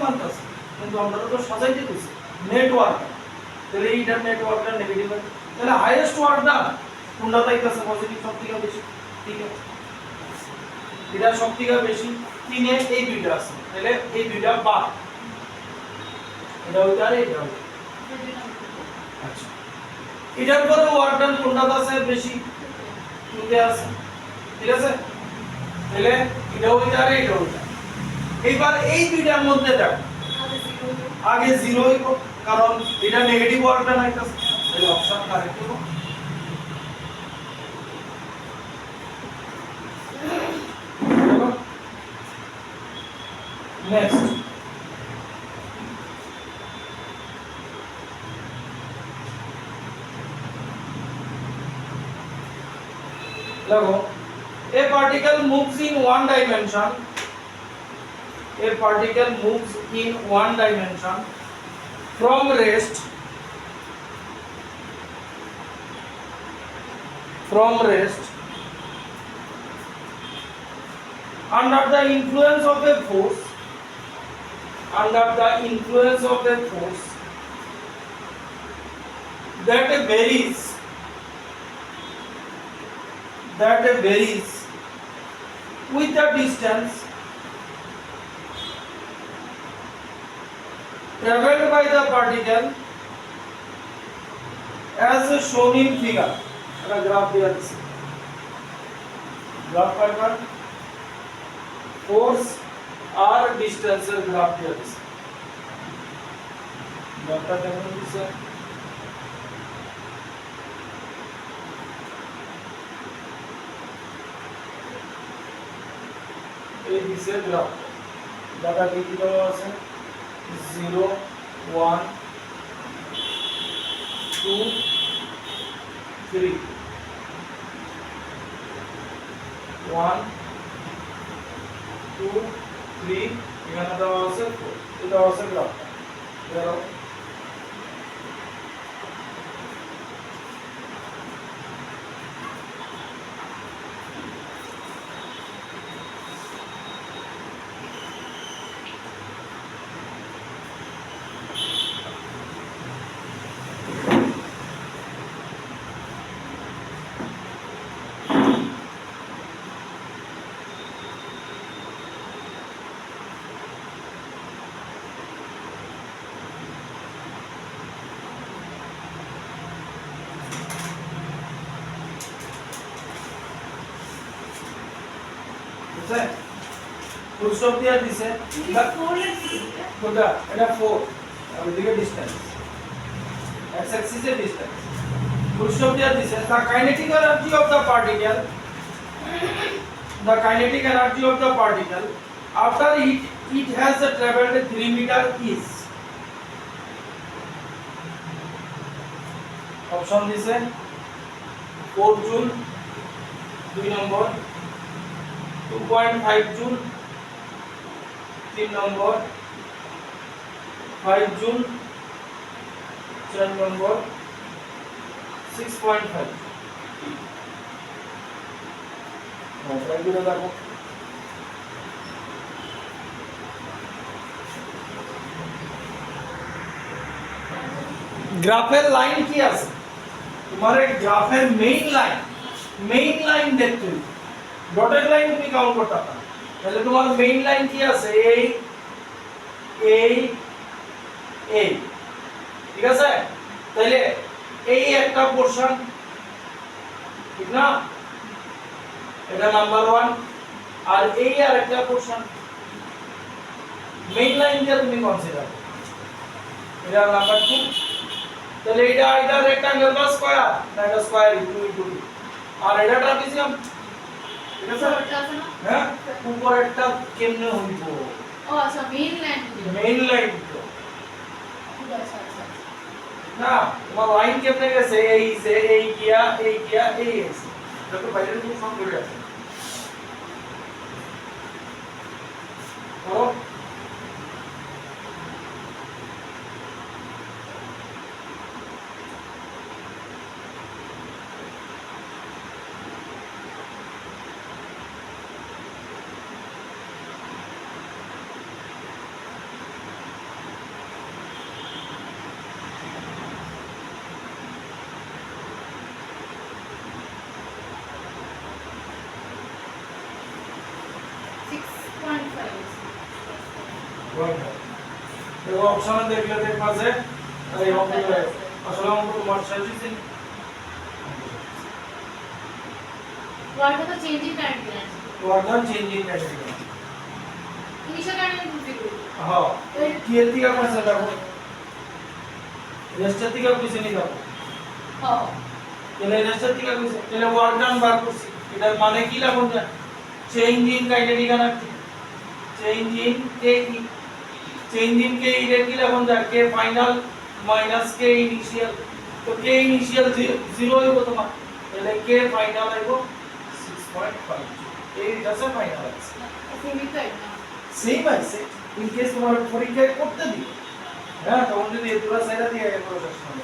মানতাছি কিন্তু আমরা তো সাজাইতে দিছি নেট ওয়ার্ক তাহলে এইটা নেট ওয়ার্ক ডান নেগেটিভ তাহলে হাইয়েস্ট ওয়ার্ক ডান কোনটা পাইতাছে পজিটিভ সবথেকে বেশি ঠিক আছে এটা সবথেকে বেশি 3 এ এই দুইটা আছে তাহলে এই দুইটা বাদ এটা হইতে আর এটা হইতে আচ্ছা এটার পরে ওয়ার্ক ডান কোনটা আছে বেশি 2 তে আছে ঠিক আছে তাহলে এটা হইতে আর এটা হইতে এইবার এই দুইটার মধ্যে দেখো আগে 0 হইব কারণ এটা নেগেটিভ ওয়ার্ক ডান আইতাছে তাহলে অপশন কারেক্ট হইব next Lago, a particle moves in one dimension. A particle moves in one dimension from rest under the influence of a force that varies with the distance traveled by the particle as shown in figure. একটা গ্রাফ দেওয়া আছে গ্রাফ কারবার ফোর্স আর ডিসটেন্সের গ্রাফ দেওয়া আছে গ্রাফটা কেমন দিছে এই দিছে গ্রাফ দাদা কি দেওয়া আছে 0 1 2 3 1 2 3 এখানে দেওয়া আছে এটা আছে গ্রাফ ধরো বুঝছে ফুল স্টপ দিয়ে দিছে কোনটা এটা 4 আর ওদিকে ডিসটেন্স x axis এর ডিসটেন্স ফুল স্টপ দিয়ে দিছে the kinetic energy of the particle after it has traveled 3 meter is option দিছে 4 জুল 2 নম্বর 2.5 জুল 3 নম্বর 5 জুল 4 নম্বর 6.5 এগুলো দেখো গ্রাফের লাইন কি আছে তোমার এই গ্রাফের মেইন লাইন দেখতে ডটেড লাইন তুমি কাউন্ট করতে পারো তাহলে তোমার মেইন লাইন কি আছে এই ঠিক আছে তাহলে এই একটা পোরশন ঠিক না এটা নাম্বার 1 আর এই আর একটা পোরশন মেইন লাইন দিয়ে তুমি কনসিডার এটা নাম্বার 2 তাহলে এটা রেক্টাঙ্গেল বা স্কয়ার না এটা স্কয়ার ইনটু আর এটা ট্রাপিজিয়াম ঠিক আছে হ্যাঁ উপরেরটা কেমনে হইব ও আচ্ছা মেইন লাইন তো না তোমার লাইন কেমনে গেছে এই গিয়া এই এসে এটা তো বাইরে থেকে সব করে আছে ও দেখো অপশন দেখলে দেখবা যে এই অঙ্ক আসলে অঙ্ক তোমার সাজিয়েছে ওয়ার্ড তো চেঞ্জিং কারেন্ট ওয়ার্ডন চেঞ্জিং কারেন্ট ইনিশিয়াল কারেন্ট বুঝিও হ্যাঁ কি এর থেকে কোনটা দেখো রেস্টার থেকে কিছু নি দেখো হ্যাঁ তাহলে রেস্টার থেকে কিছু তাহলে ওয়ার্ডন বার করছি এটার মানে কি লাগুন যায় চেঞ্জিং কাইনেটিক এনার্জি চেঞ্জিং के इधर की लगन जा के फाइनल माइनस के इनिशियल तो के इनिशियल 0 ही हो तुम्हारा पहले के फाइनल है वो 6.5 ये जैसे फाइनल है सीमित है ना सेम है से इन केस तुम्हारे परीक्षा করতে দি হ্যাঁ তখন যদি এই পুরো সাইডা দিয়ে আগে প্রসেস হবে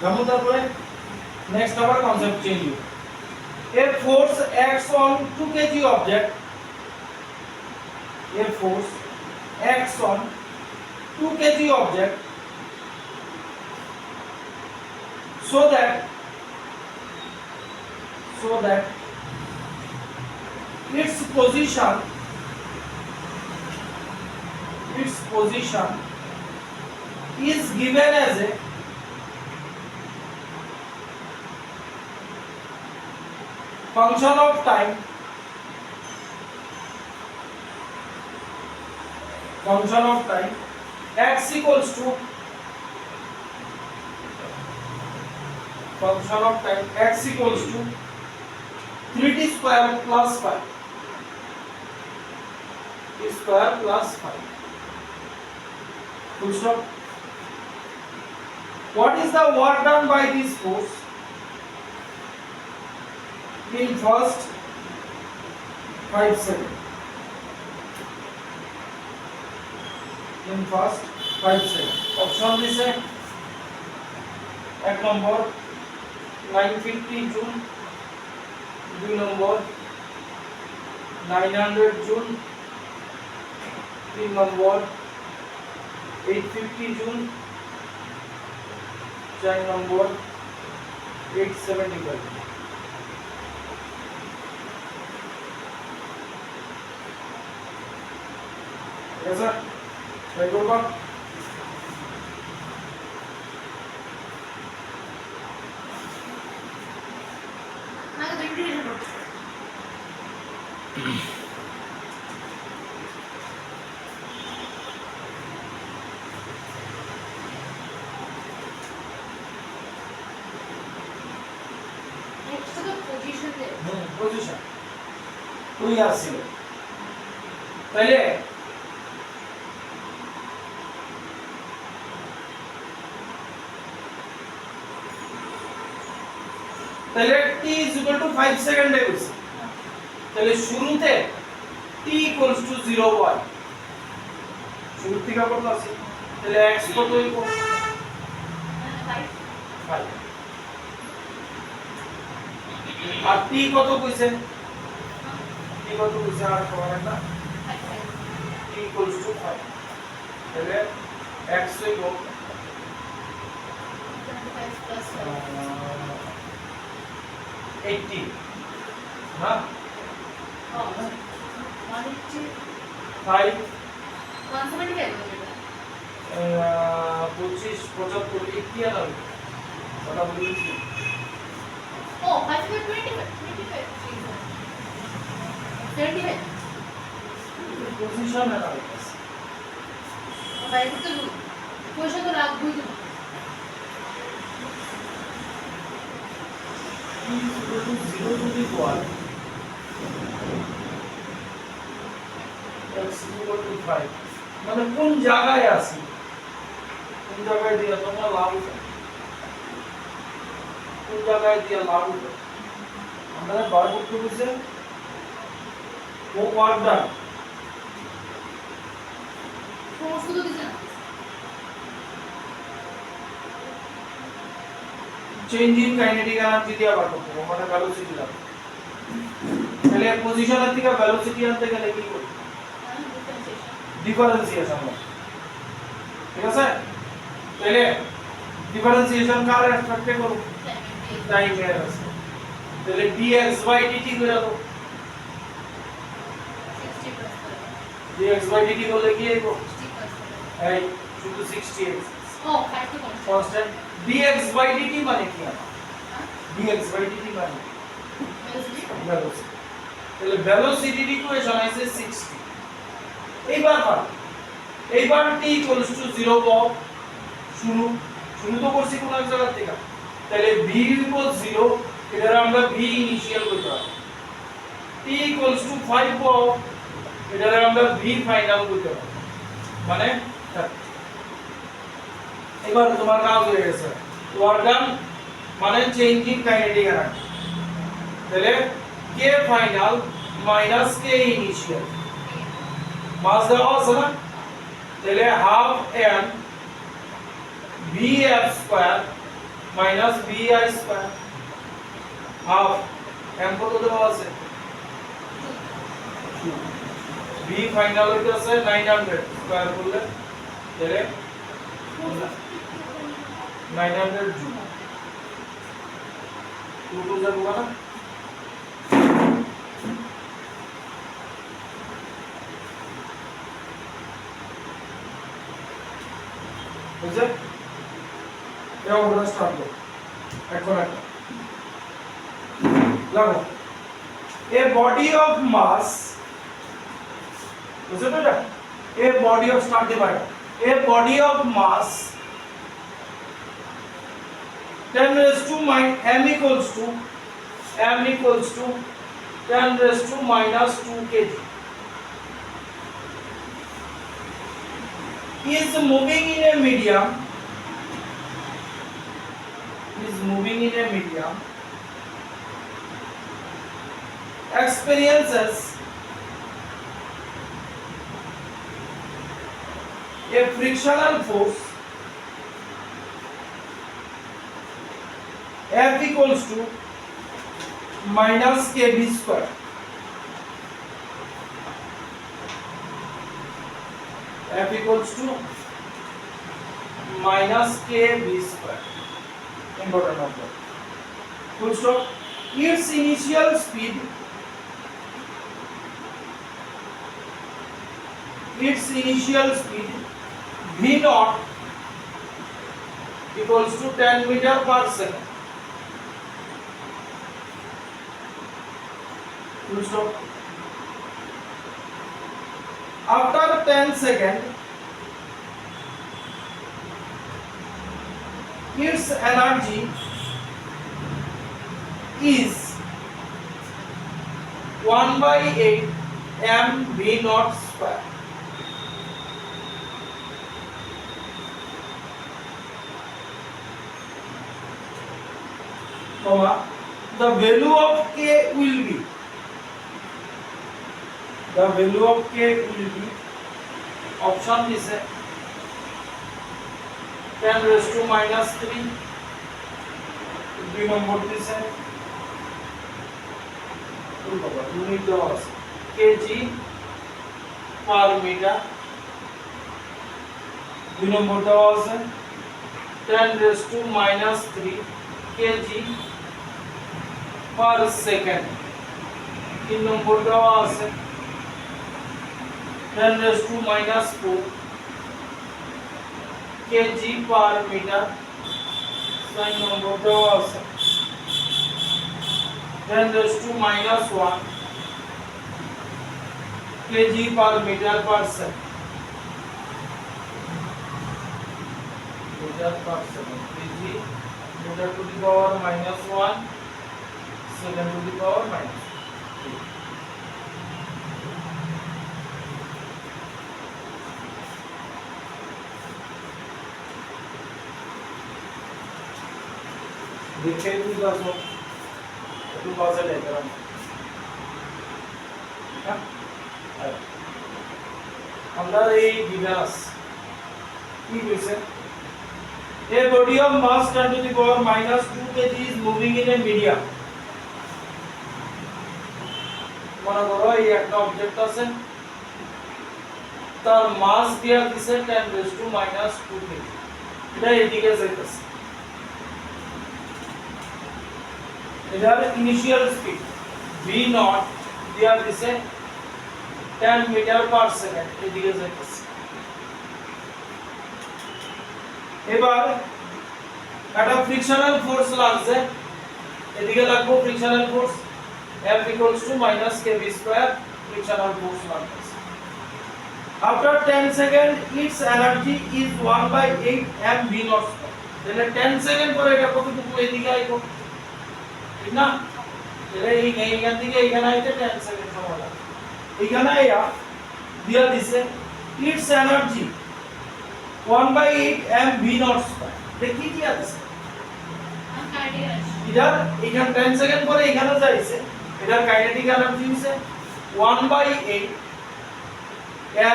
গামু তারপরে next our concept change you a force acts on 2 kg object a force acts on 2 kg object so that its position is given as a function of time x equals to function of time x equals to 3t square plus 5 t square plus 5 full stop what is the work done by this force in first 5 seconds option this है एक नंबर 950 जून 2 नंबर 900 जून 3 नंबर 850 जून 4 नंबर 875 ऐसा ट्राई करबा দিতে পজিশন তুই আসছিল তাহলে তাহলে t is equal to 5 সেকেন্ডে হইছে তাহলে শুরুতে t equals to 0 হয় শুরু থেকে কত আছে তাহলে x কত হইব 5 আর t কত কইছে t কত কইছে আর কমার না t equals to 5 তাহলে x হইব 80 হ্যাঁ 5 25 75 80 আর ওটা বলেছি পজিশন এর আইতাছে পয়সা তো রাখবই তো t is equal to 0 to the power x is equal to 5 মানে কোন জায়গায় আছে কোন জায়গায় দিয়া তোমরা লাভ উঠাও কোন জায়গায় দিয়া লাভ উঠাও আমরা বার করতে বলছে ও ওয়ার্ক ডান সমস্ত তো দিছে না চেঞ্জ ইন কাইনেটিক এনার্জি দিয়া বার করতে হবে মানে ভেলোসিটি লাগবে তাহলে পজিশনের থেকে ভেলোসিটি আনতে গেলে কি করব ডিফারেন্সিয়েশন ঠিক আছে তাহলে ডিফারেন্সিয়েশন কার রেসপেক্টে করব টাইম এর আছে তাহলে dx by dt করে দাও dx by dt করলে কি হবে এই শুধু 60x constant dx by dt মানে কি হবে dx by dt মানে ভেলোসিটি তাহলে ভেলোসিটির ইকুয়েশন আছে 60 এইবার t equals to 0 পাও শুরু তো করছি কোন এক জায়গা থেকে তাহলে v equals 0 এটার আমরা v ইনিশিয়াল করতে পারি t equals to 5 পাও এটার আমরা v ফাইনাল করতে পারি মানে এবার তোমার কাজ হয়ে গেছে ওয়ার্ক ডান মানে চেঞ্জ ইন কাইনেটিক এনার্জি তাহলে k final minus k initial mass দেওয়া আছে না তাহলে half m vf square minus vi square half m কত দেওয়া আছে v ফাইনাল হইতে আছে 900 স্কয়ার করলে তাহলে 900 জুল 2 টু যাবো না বুঝলে এও আমরা স্টার্ট করব এখন লাগো a body of mass বুঝলে তো এটা a body of start divide a body of mass 10 raised to m equals to 10 raised to minus 2 kg is moving in a medium experiences a frictional force F equals to minus kb square F equals to minus kb square important number full stop its initial speed v naught equals to 10 meter per second full stop after 10 seconds its energy is 1/8 mv naught square. Comma, the value of k will be, the value of k will be, option is 10 raised to minus 3, 2 number this है, unit देवा है, kg per meter, 2 number देवा है, 10 raised to minus 3 kg per second, 3 number देवा है, 10 raised to minus 4 kg per meter, 9 number देवा है, 10 raised to minus 1 kg per meter per second, meter per second, kg meter to the power minus 1 second to the power minus 3. देखिए भी दसो तो कौन सा लेकर हम अंदर ये गिलास की वैसे a body of mass 10 to the power minus 2 kg is moving in a medium মনে করো এই একটা অবজেক্ট আছে তার মাস দেয়া দিছে 10 raised to minus 2 kg এটা এদিকে যাইতেছে এটার ইনিশিয়াল স্পিড v naught দেয়া দিছে 10 মিটার পার সেকেন্ড এদিকে যাইতেছে এবার একটা ফ্রিকশনাল ফোর্স লাগছে এদিকে লাগবে frictional force F equals to minus kb square frictional force লাগছে after 10 second its energy is 1/8 mv naught square তাহলে 10 সেকেন্ড পরে এটা কতটুকু এদিকে আইবো ঠিক না তাহলে এইখান থেকে এইখানে আইতে 10 সেকেন্ড সময় লাগে এইখানে আইয়া দিয়া দিছে its energy 1/8 mv naught square দেখি কি আছে इधर এখানে 10 সেকেন্ড পরে এখানে যাইছে এটার কাইনেটিক এনার্জি হইছে 1/8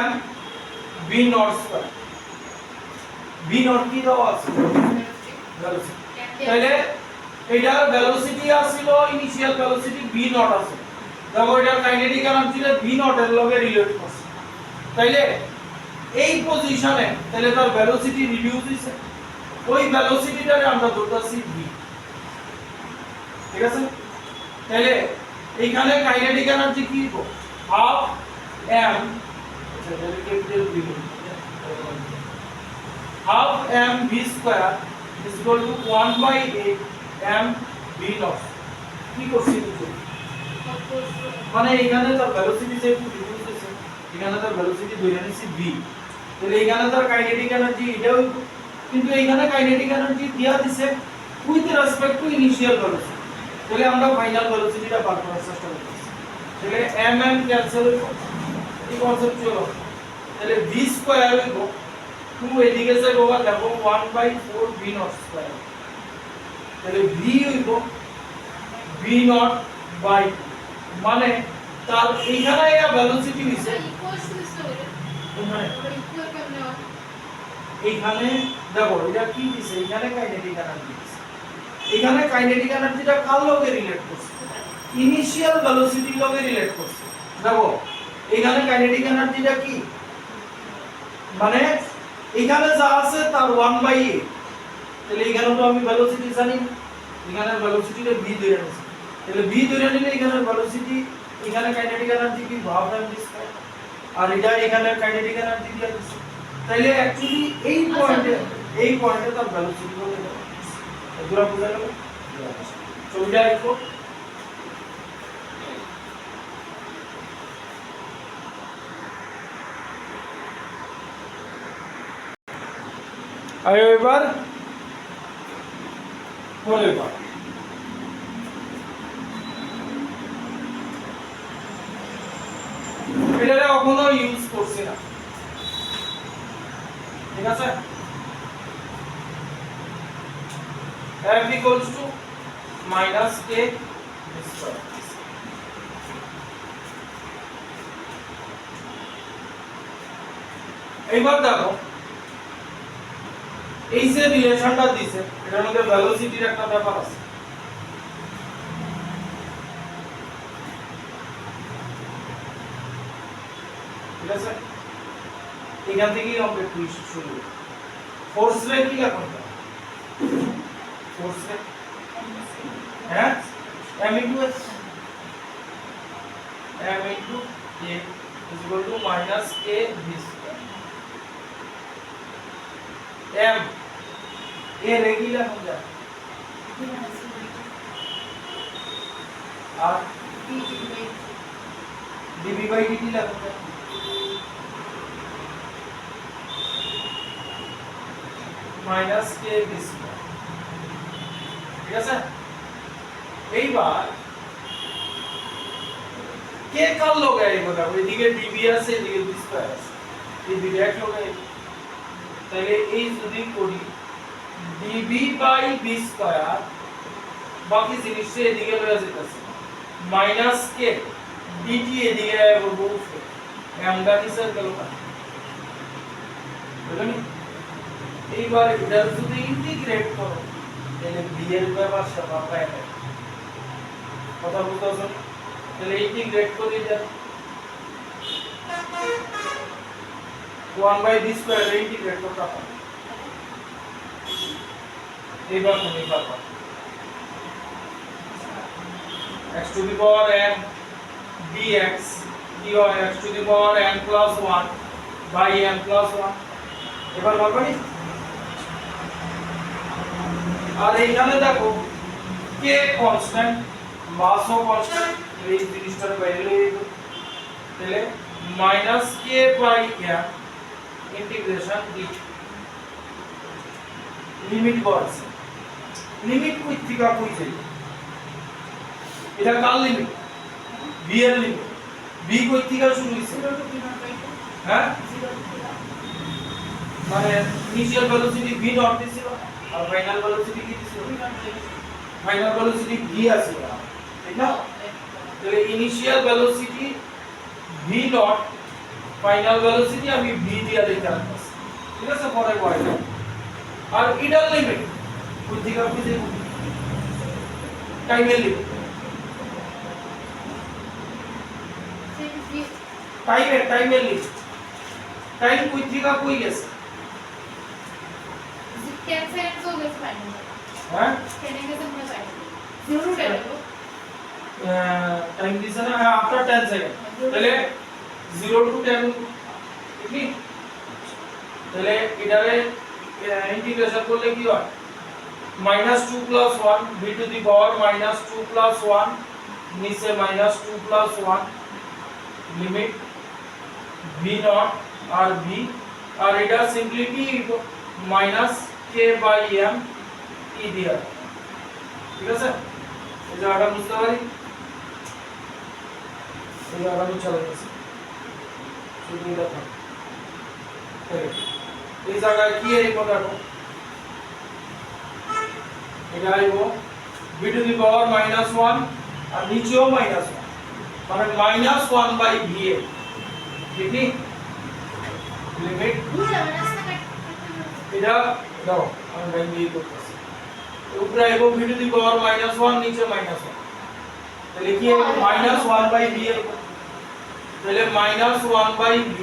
mv naught square v naught কি দাও আছে ভেলোসিটি তাহলে এটার ভেলোসিটি আসিল ইনিশিয়াল ভেলোসিটি v naught আছে দেখো এটার কাইনেটিক এনার্জি v naught এর লগে রিলেট করছে তাইলে এই পজিশনে তাহলে তার ভেলোসিটি রিডিউস হইছে ওই ভেলোসিটিটারে আমরা ধরতাছি v ঠিক আছে তাহলে এইখানে কাইনেটিক এনার্জি কি হবে হাফ m আচ্ছা তাহলে capital v half m v square is equal to 1/8 m v naught কি করছি বুঝো মানে এখানে তার ভেলোসিটি যে রিডিউস হইছে এখানে তার ভেলোসিটি ধরে নিছি v তাহলে এখানে তার কাইনেটিক এনার্জি এটাও কিন্তু এখানে কাইনেটিক এনার্জি দিয়া দিছে with respect to initial velocity তাহলে আমরা ফাইনাল ভেলোসিটিটা বার করার চেষ্টা করতেছি তাহলে mm ক্যান্সেল হইব এই কনসেপচুয়াল তাহলে v স্কয়ার হইব 2 এদিকে যাইবো দেখো 1/4 v naught স্কয়ার তাহলে v হইব v naught বাই মানে তার এইখানে এর ভেলোসিটি হইছে এইখানে দেখো এটা কি দিছে এখানে কাইনেটিক এনার্জি দিছে এখানে কাইনেটিক এনার্জিটা কার লগে রিলেট করছে ইনিশিয়াল ভেলোসিটির লগে রিলেট করছে দেখো এখানে কাইনেটিক এনার্জিটা কি মানে এখানে যা আছে তার 1/8 তাহলে এখানে তো আমি ভেলোসিটি জানি এখানে ভেলোসিটিটা v ধরে নিছি তাহলে v ধরে নিলে এখানে ভেলোসিটি এখানে কাইনেটিক এনার্জি কি হাফ m v স্কয়ার আর এটা এখানে কাইনেটিক এনার্জি দিয়া দিছে তাহলে অ্যাকচুয়ালি এই পয়েন্টে তার ভেলোসিটি বলে দেব এগুলা বুঝা গেল ছবিটা দেখো আয় এবার পরের বার করছি না, ঠিক আছে? f equals to minus k square. এইবার দেখো এই যে রিলেশনটা দিছে এটার মধ্যে ভেলোসিটির একটা ব্যাপার আছে। ঠিক আছে, এখান থেকেই আমরা টুইস্ট শুরু করি। ফোর্স রে কি লেখা হবে? ফোর্স রে হ্যাঁ m into s, m into k is equal to minus k v square. m a regular हो जाए और dv by dt লেখা যায় minus k v square। ঠিক আছে, এইবার কে কার লগে আইব দেখো, এদিকে dv আছে এদিকে v স্কয়ার আছে, এই দুইটা এক লগে আইব। তাহলে এই যদি করি dv বাই v স্কয়ার, বাকি জিনিসটা এদিকে লয়ে যেতেছে মাইনাস k dt এদিকে আইব উপরে, আমরা কি স্যার গেল না বুঝলেন? এইবার এটা যদি ইন্টিগ্রেট করো তাহলে v এর ব্যাপার সব পায় না, কথা বুঝতেছো? তাহলে ইন্টিগ্রেট করে দেন 1 বাই v স্কয়ার ইন্টিগ্রেট করতে হবে। এইবার তুমি পারবা x to the power n dx কি হয় x to the power n plus 1 by n plus 1। এবার পারবা নি? আর এইখানে দেখো k কনস্ট্যান্ট, মাসও কনস্ট্যান্ট, এই জিনিসটার ভ্যালু তাহলে minus k by m integration dt limit করছে, লিমিট কই থেকে কই যাই? এটা কার লিমিট? v এর লিমিট। v কই থেকে শুরু হইছে? হ্যাঁ মানে ইনিশিয়াল ভেলোসিটি v নট দিছিল আর ফাইনাল ভেলোসিটি কি দিছিল? ফাইনাল ভেলোসিটি v আছে, ঠিক না? তাহলে initial velocity v not, final velocity আমি v দিয়া লিখতে পারছি, ঠিক আছে? পরে পরে আর এটার লিমিট কই থেকে কই যাই? টাইমের লিমিট, টাইমের লিমিট, টাইম কই থেকে কই গেছে? হ্যাঁ টাইম দিছে না আফটার 10 সেকেন্ড, তাহলে 0 টু 10 ঠিক? তাহলে এটারে ইন্টিগ্রেশন করলে কি হয়? -2 + 1 v টু দি পাওয়ার -2 + 1 নিচে -2 + 1 লিমিট v নট আর v, আর এটা সিম্পলি কি -k বাই m ই দিয়া, ঠিক আছে? এই জায়গাটা বুঝতে পারি, এই জায়গাটা আমি চলে গেছি শুধু এটা থাক। এই জায়গায় কি আইব দেখো, এটা আইব v টু দি পাওয়ার -1 আর নিচেও -1 মানে -1 বাই v এর, ঠিক নি? লিমিট এটা দাও আমি ভাই দিয়ে করতেছি, উপরে আইব v টু দি পাওয়ার -1 নিচে -1, তাহলে কি আইব -1 বাই v এর, তাহলে -1 বাই v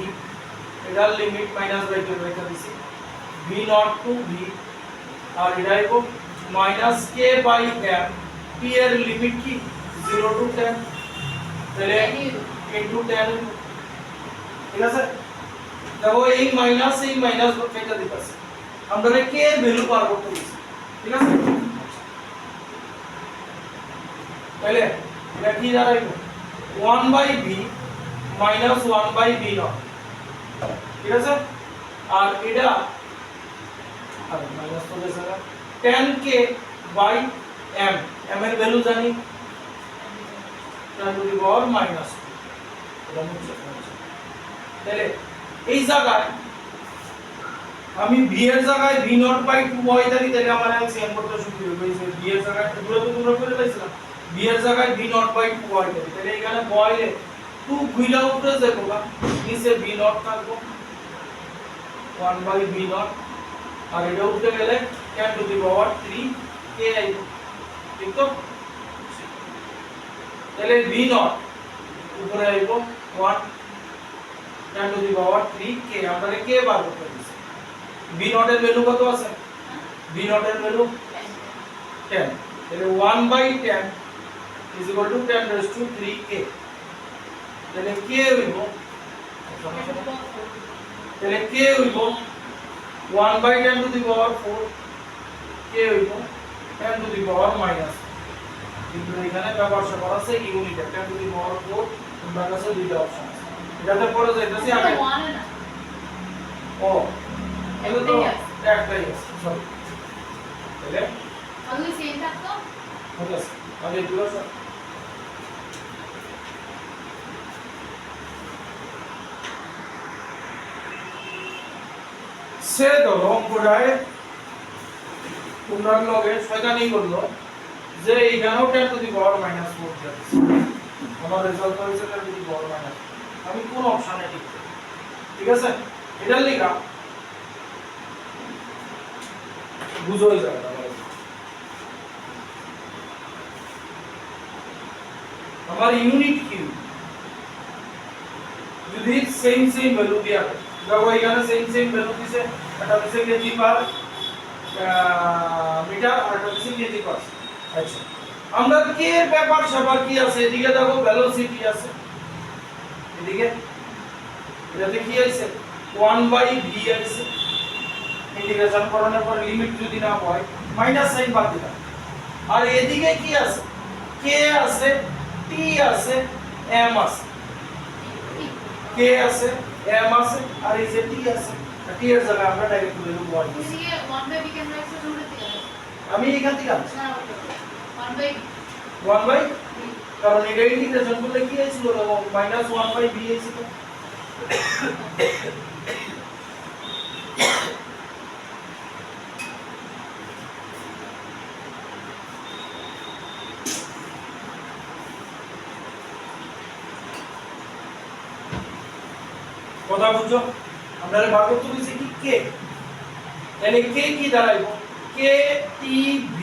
এটার লিমিট মাইনাস বাই কে রেখে দিছি v নট টু v, আর এটা আইব -k বাই m, t এর লিমিট কি 0 টু 10, তাহলে ইনটু 10, ঠিক আছে? দেখো এই মাইনাস কেটে দিতেছে, আমরা k এর ভ্যালু পার করতে দিছি, ঠিক আছে? তাহলে এটা কি দাঁড়াইবে 1 by v minus 1 by v naught, ঠিক আছে? আর এটা আর মাইনাস করে যাবে 10k বাই m, m এর ভ্যালু জানি 10 টু দি পাওয়ার -2, এটা মুছে তাহলে এই জায়গায় আমি v এর জায়গায় v নট বাই 2 y ধরি, তাহলে আমার এলসিএম করতে সুবিধা হবে। এই v এর জায়গায় এগুলো তো তোমরা করে পাইছিলাম, v এর জায়গায় v নট বাই 2 y ধরি, তাহলে এখানে y এ 2 ঘুরা উপরে যাবো না, নিচে v নট থাকবো 1 বাই v নট, আর এটা উঠে গেলে 10 টু দি পাওয়ার 3 k আইবো, ঠিক তো? তাহলে v নট উপরে আইবো 1 10 টু দি পাওয়ার 3 k, আমরা k বার করতে দিছি। v নট এর ভ্যালু কত আছে? v নট এর ভ্যালু 10, তাহলে 1 by 10 is equal to 10 raised to 3k, তাহলে k হইবো, তাহলে k হইবো 1 by 10 to the power 4, k হইবো 10 টু দি পাওয়ার মাইনাস, কিন্তু এখানে ব্যবহার করা আছে ইউনিট 10 টু দি পাওয়ার 4, তোমরা কাছে দুইটা অপশন আছে, এটাতে পড়ে যাইতেছি আগে। ও এটা তো একটাই আছে, সরি, তাহলে আগে সেম থাকতো, ঠিক আছে, আগে দুটো স্যার সে ধরো অঙ্কটায় তোমরা লগে শয়তানি করলো যে এইখানেও 10 টু দি পাওয়ার মাইনাস 4 যাচ্ছে, আমার রেজাল্ট হয়েছে 10 টু দি পাওয়ার মাইনাস, আমি কোন অপশনে ঠিক, ঠিক আছে? এটার লেখা বুঝো এই জায়গাটা, আমার ইউনিট কিউ যদি সেম ভ্যালু দিয়া হয়, দেখো এখানে সেম ভ্যালু দিছে, এটা দিছে কেজি পার মিটার আর এটা দিছে কেজি পার, আচ্ছা আমরা কে এর ব্যাপার সবার কি আছে, এদিকে দেখো ভেলোসিটি আছে, এদিকে এটাতে কি আছে 1 বাই v আছে, ইন্টিগ্রেশন করানোর পর লিমিট যদি না হয় মাইনাস সাইন বাদ দিলাম, আর এদিকে কি আছে k আছে, t আছে, m আছে, k আছে, m আছে, আর এই যে t আছে, t এর জায়গায় আমরা ডাইরেক্ট ভ্যালু 1 দিছি, এদিকে 1 বাই b কেন রাখছো জুড়ে দিকে, আমি এখান থেকে আনছি না 1 বাই 1 বাই, কারণ এটা ইন্টিগ্রেশন করলে কি হয়েছিল মাইনাস 1 বাই b হয়েছিল, কথা বুঝছো? আমরা বার করতে বলছি কি k, তাহলে k কি দাঁড়াইবো k t v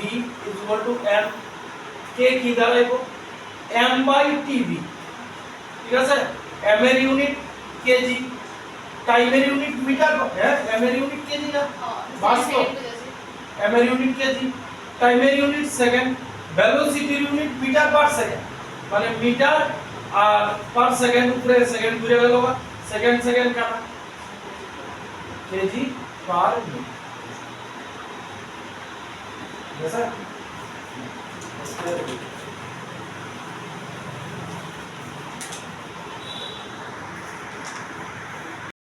is equal to m, k কি দাঁড়াইবো m by tv, ঠিক আছে? m এর ইউনিট কেজি, টাইমের ইউনিট মিটার, হ্যাঁ m এর ইউনিট কেজি না, বাস্তব m এর ইউনিট কেজি, টাইমের ইউনিট সেকেন্ড, ভেলোসিটির ইউনিট মিটার পার সেকেন্ড, মানে মিটার আর পার সেকেন্ড উপরে সেকেন্ড ঘুরে গেল, সেকেন্ড কাটা কেজি পার মিনিট, ঠিক আছে?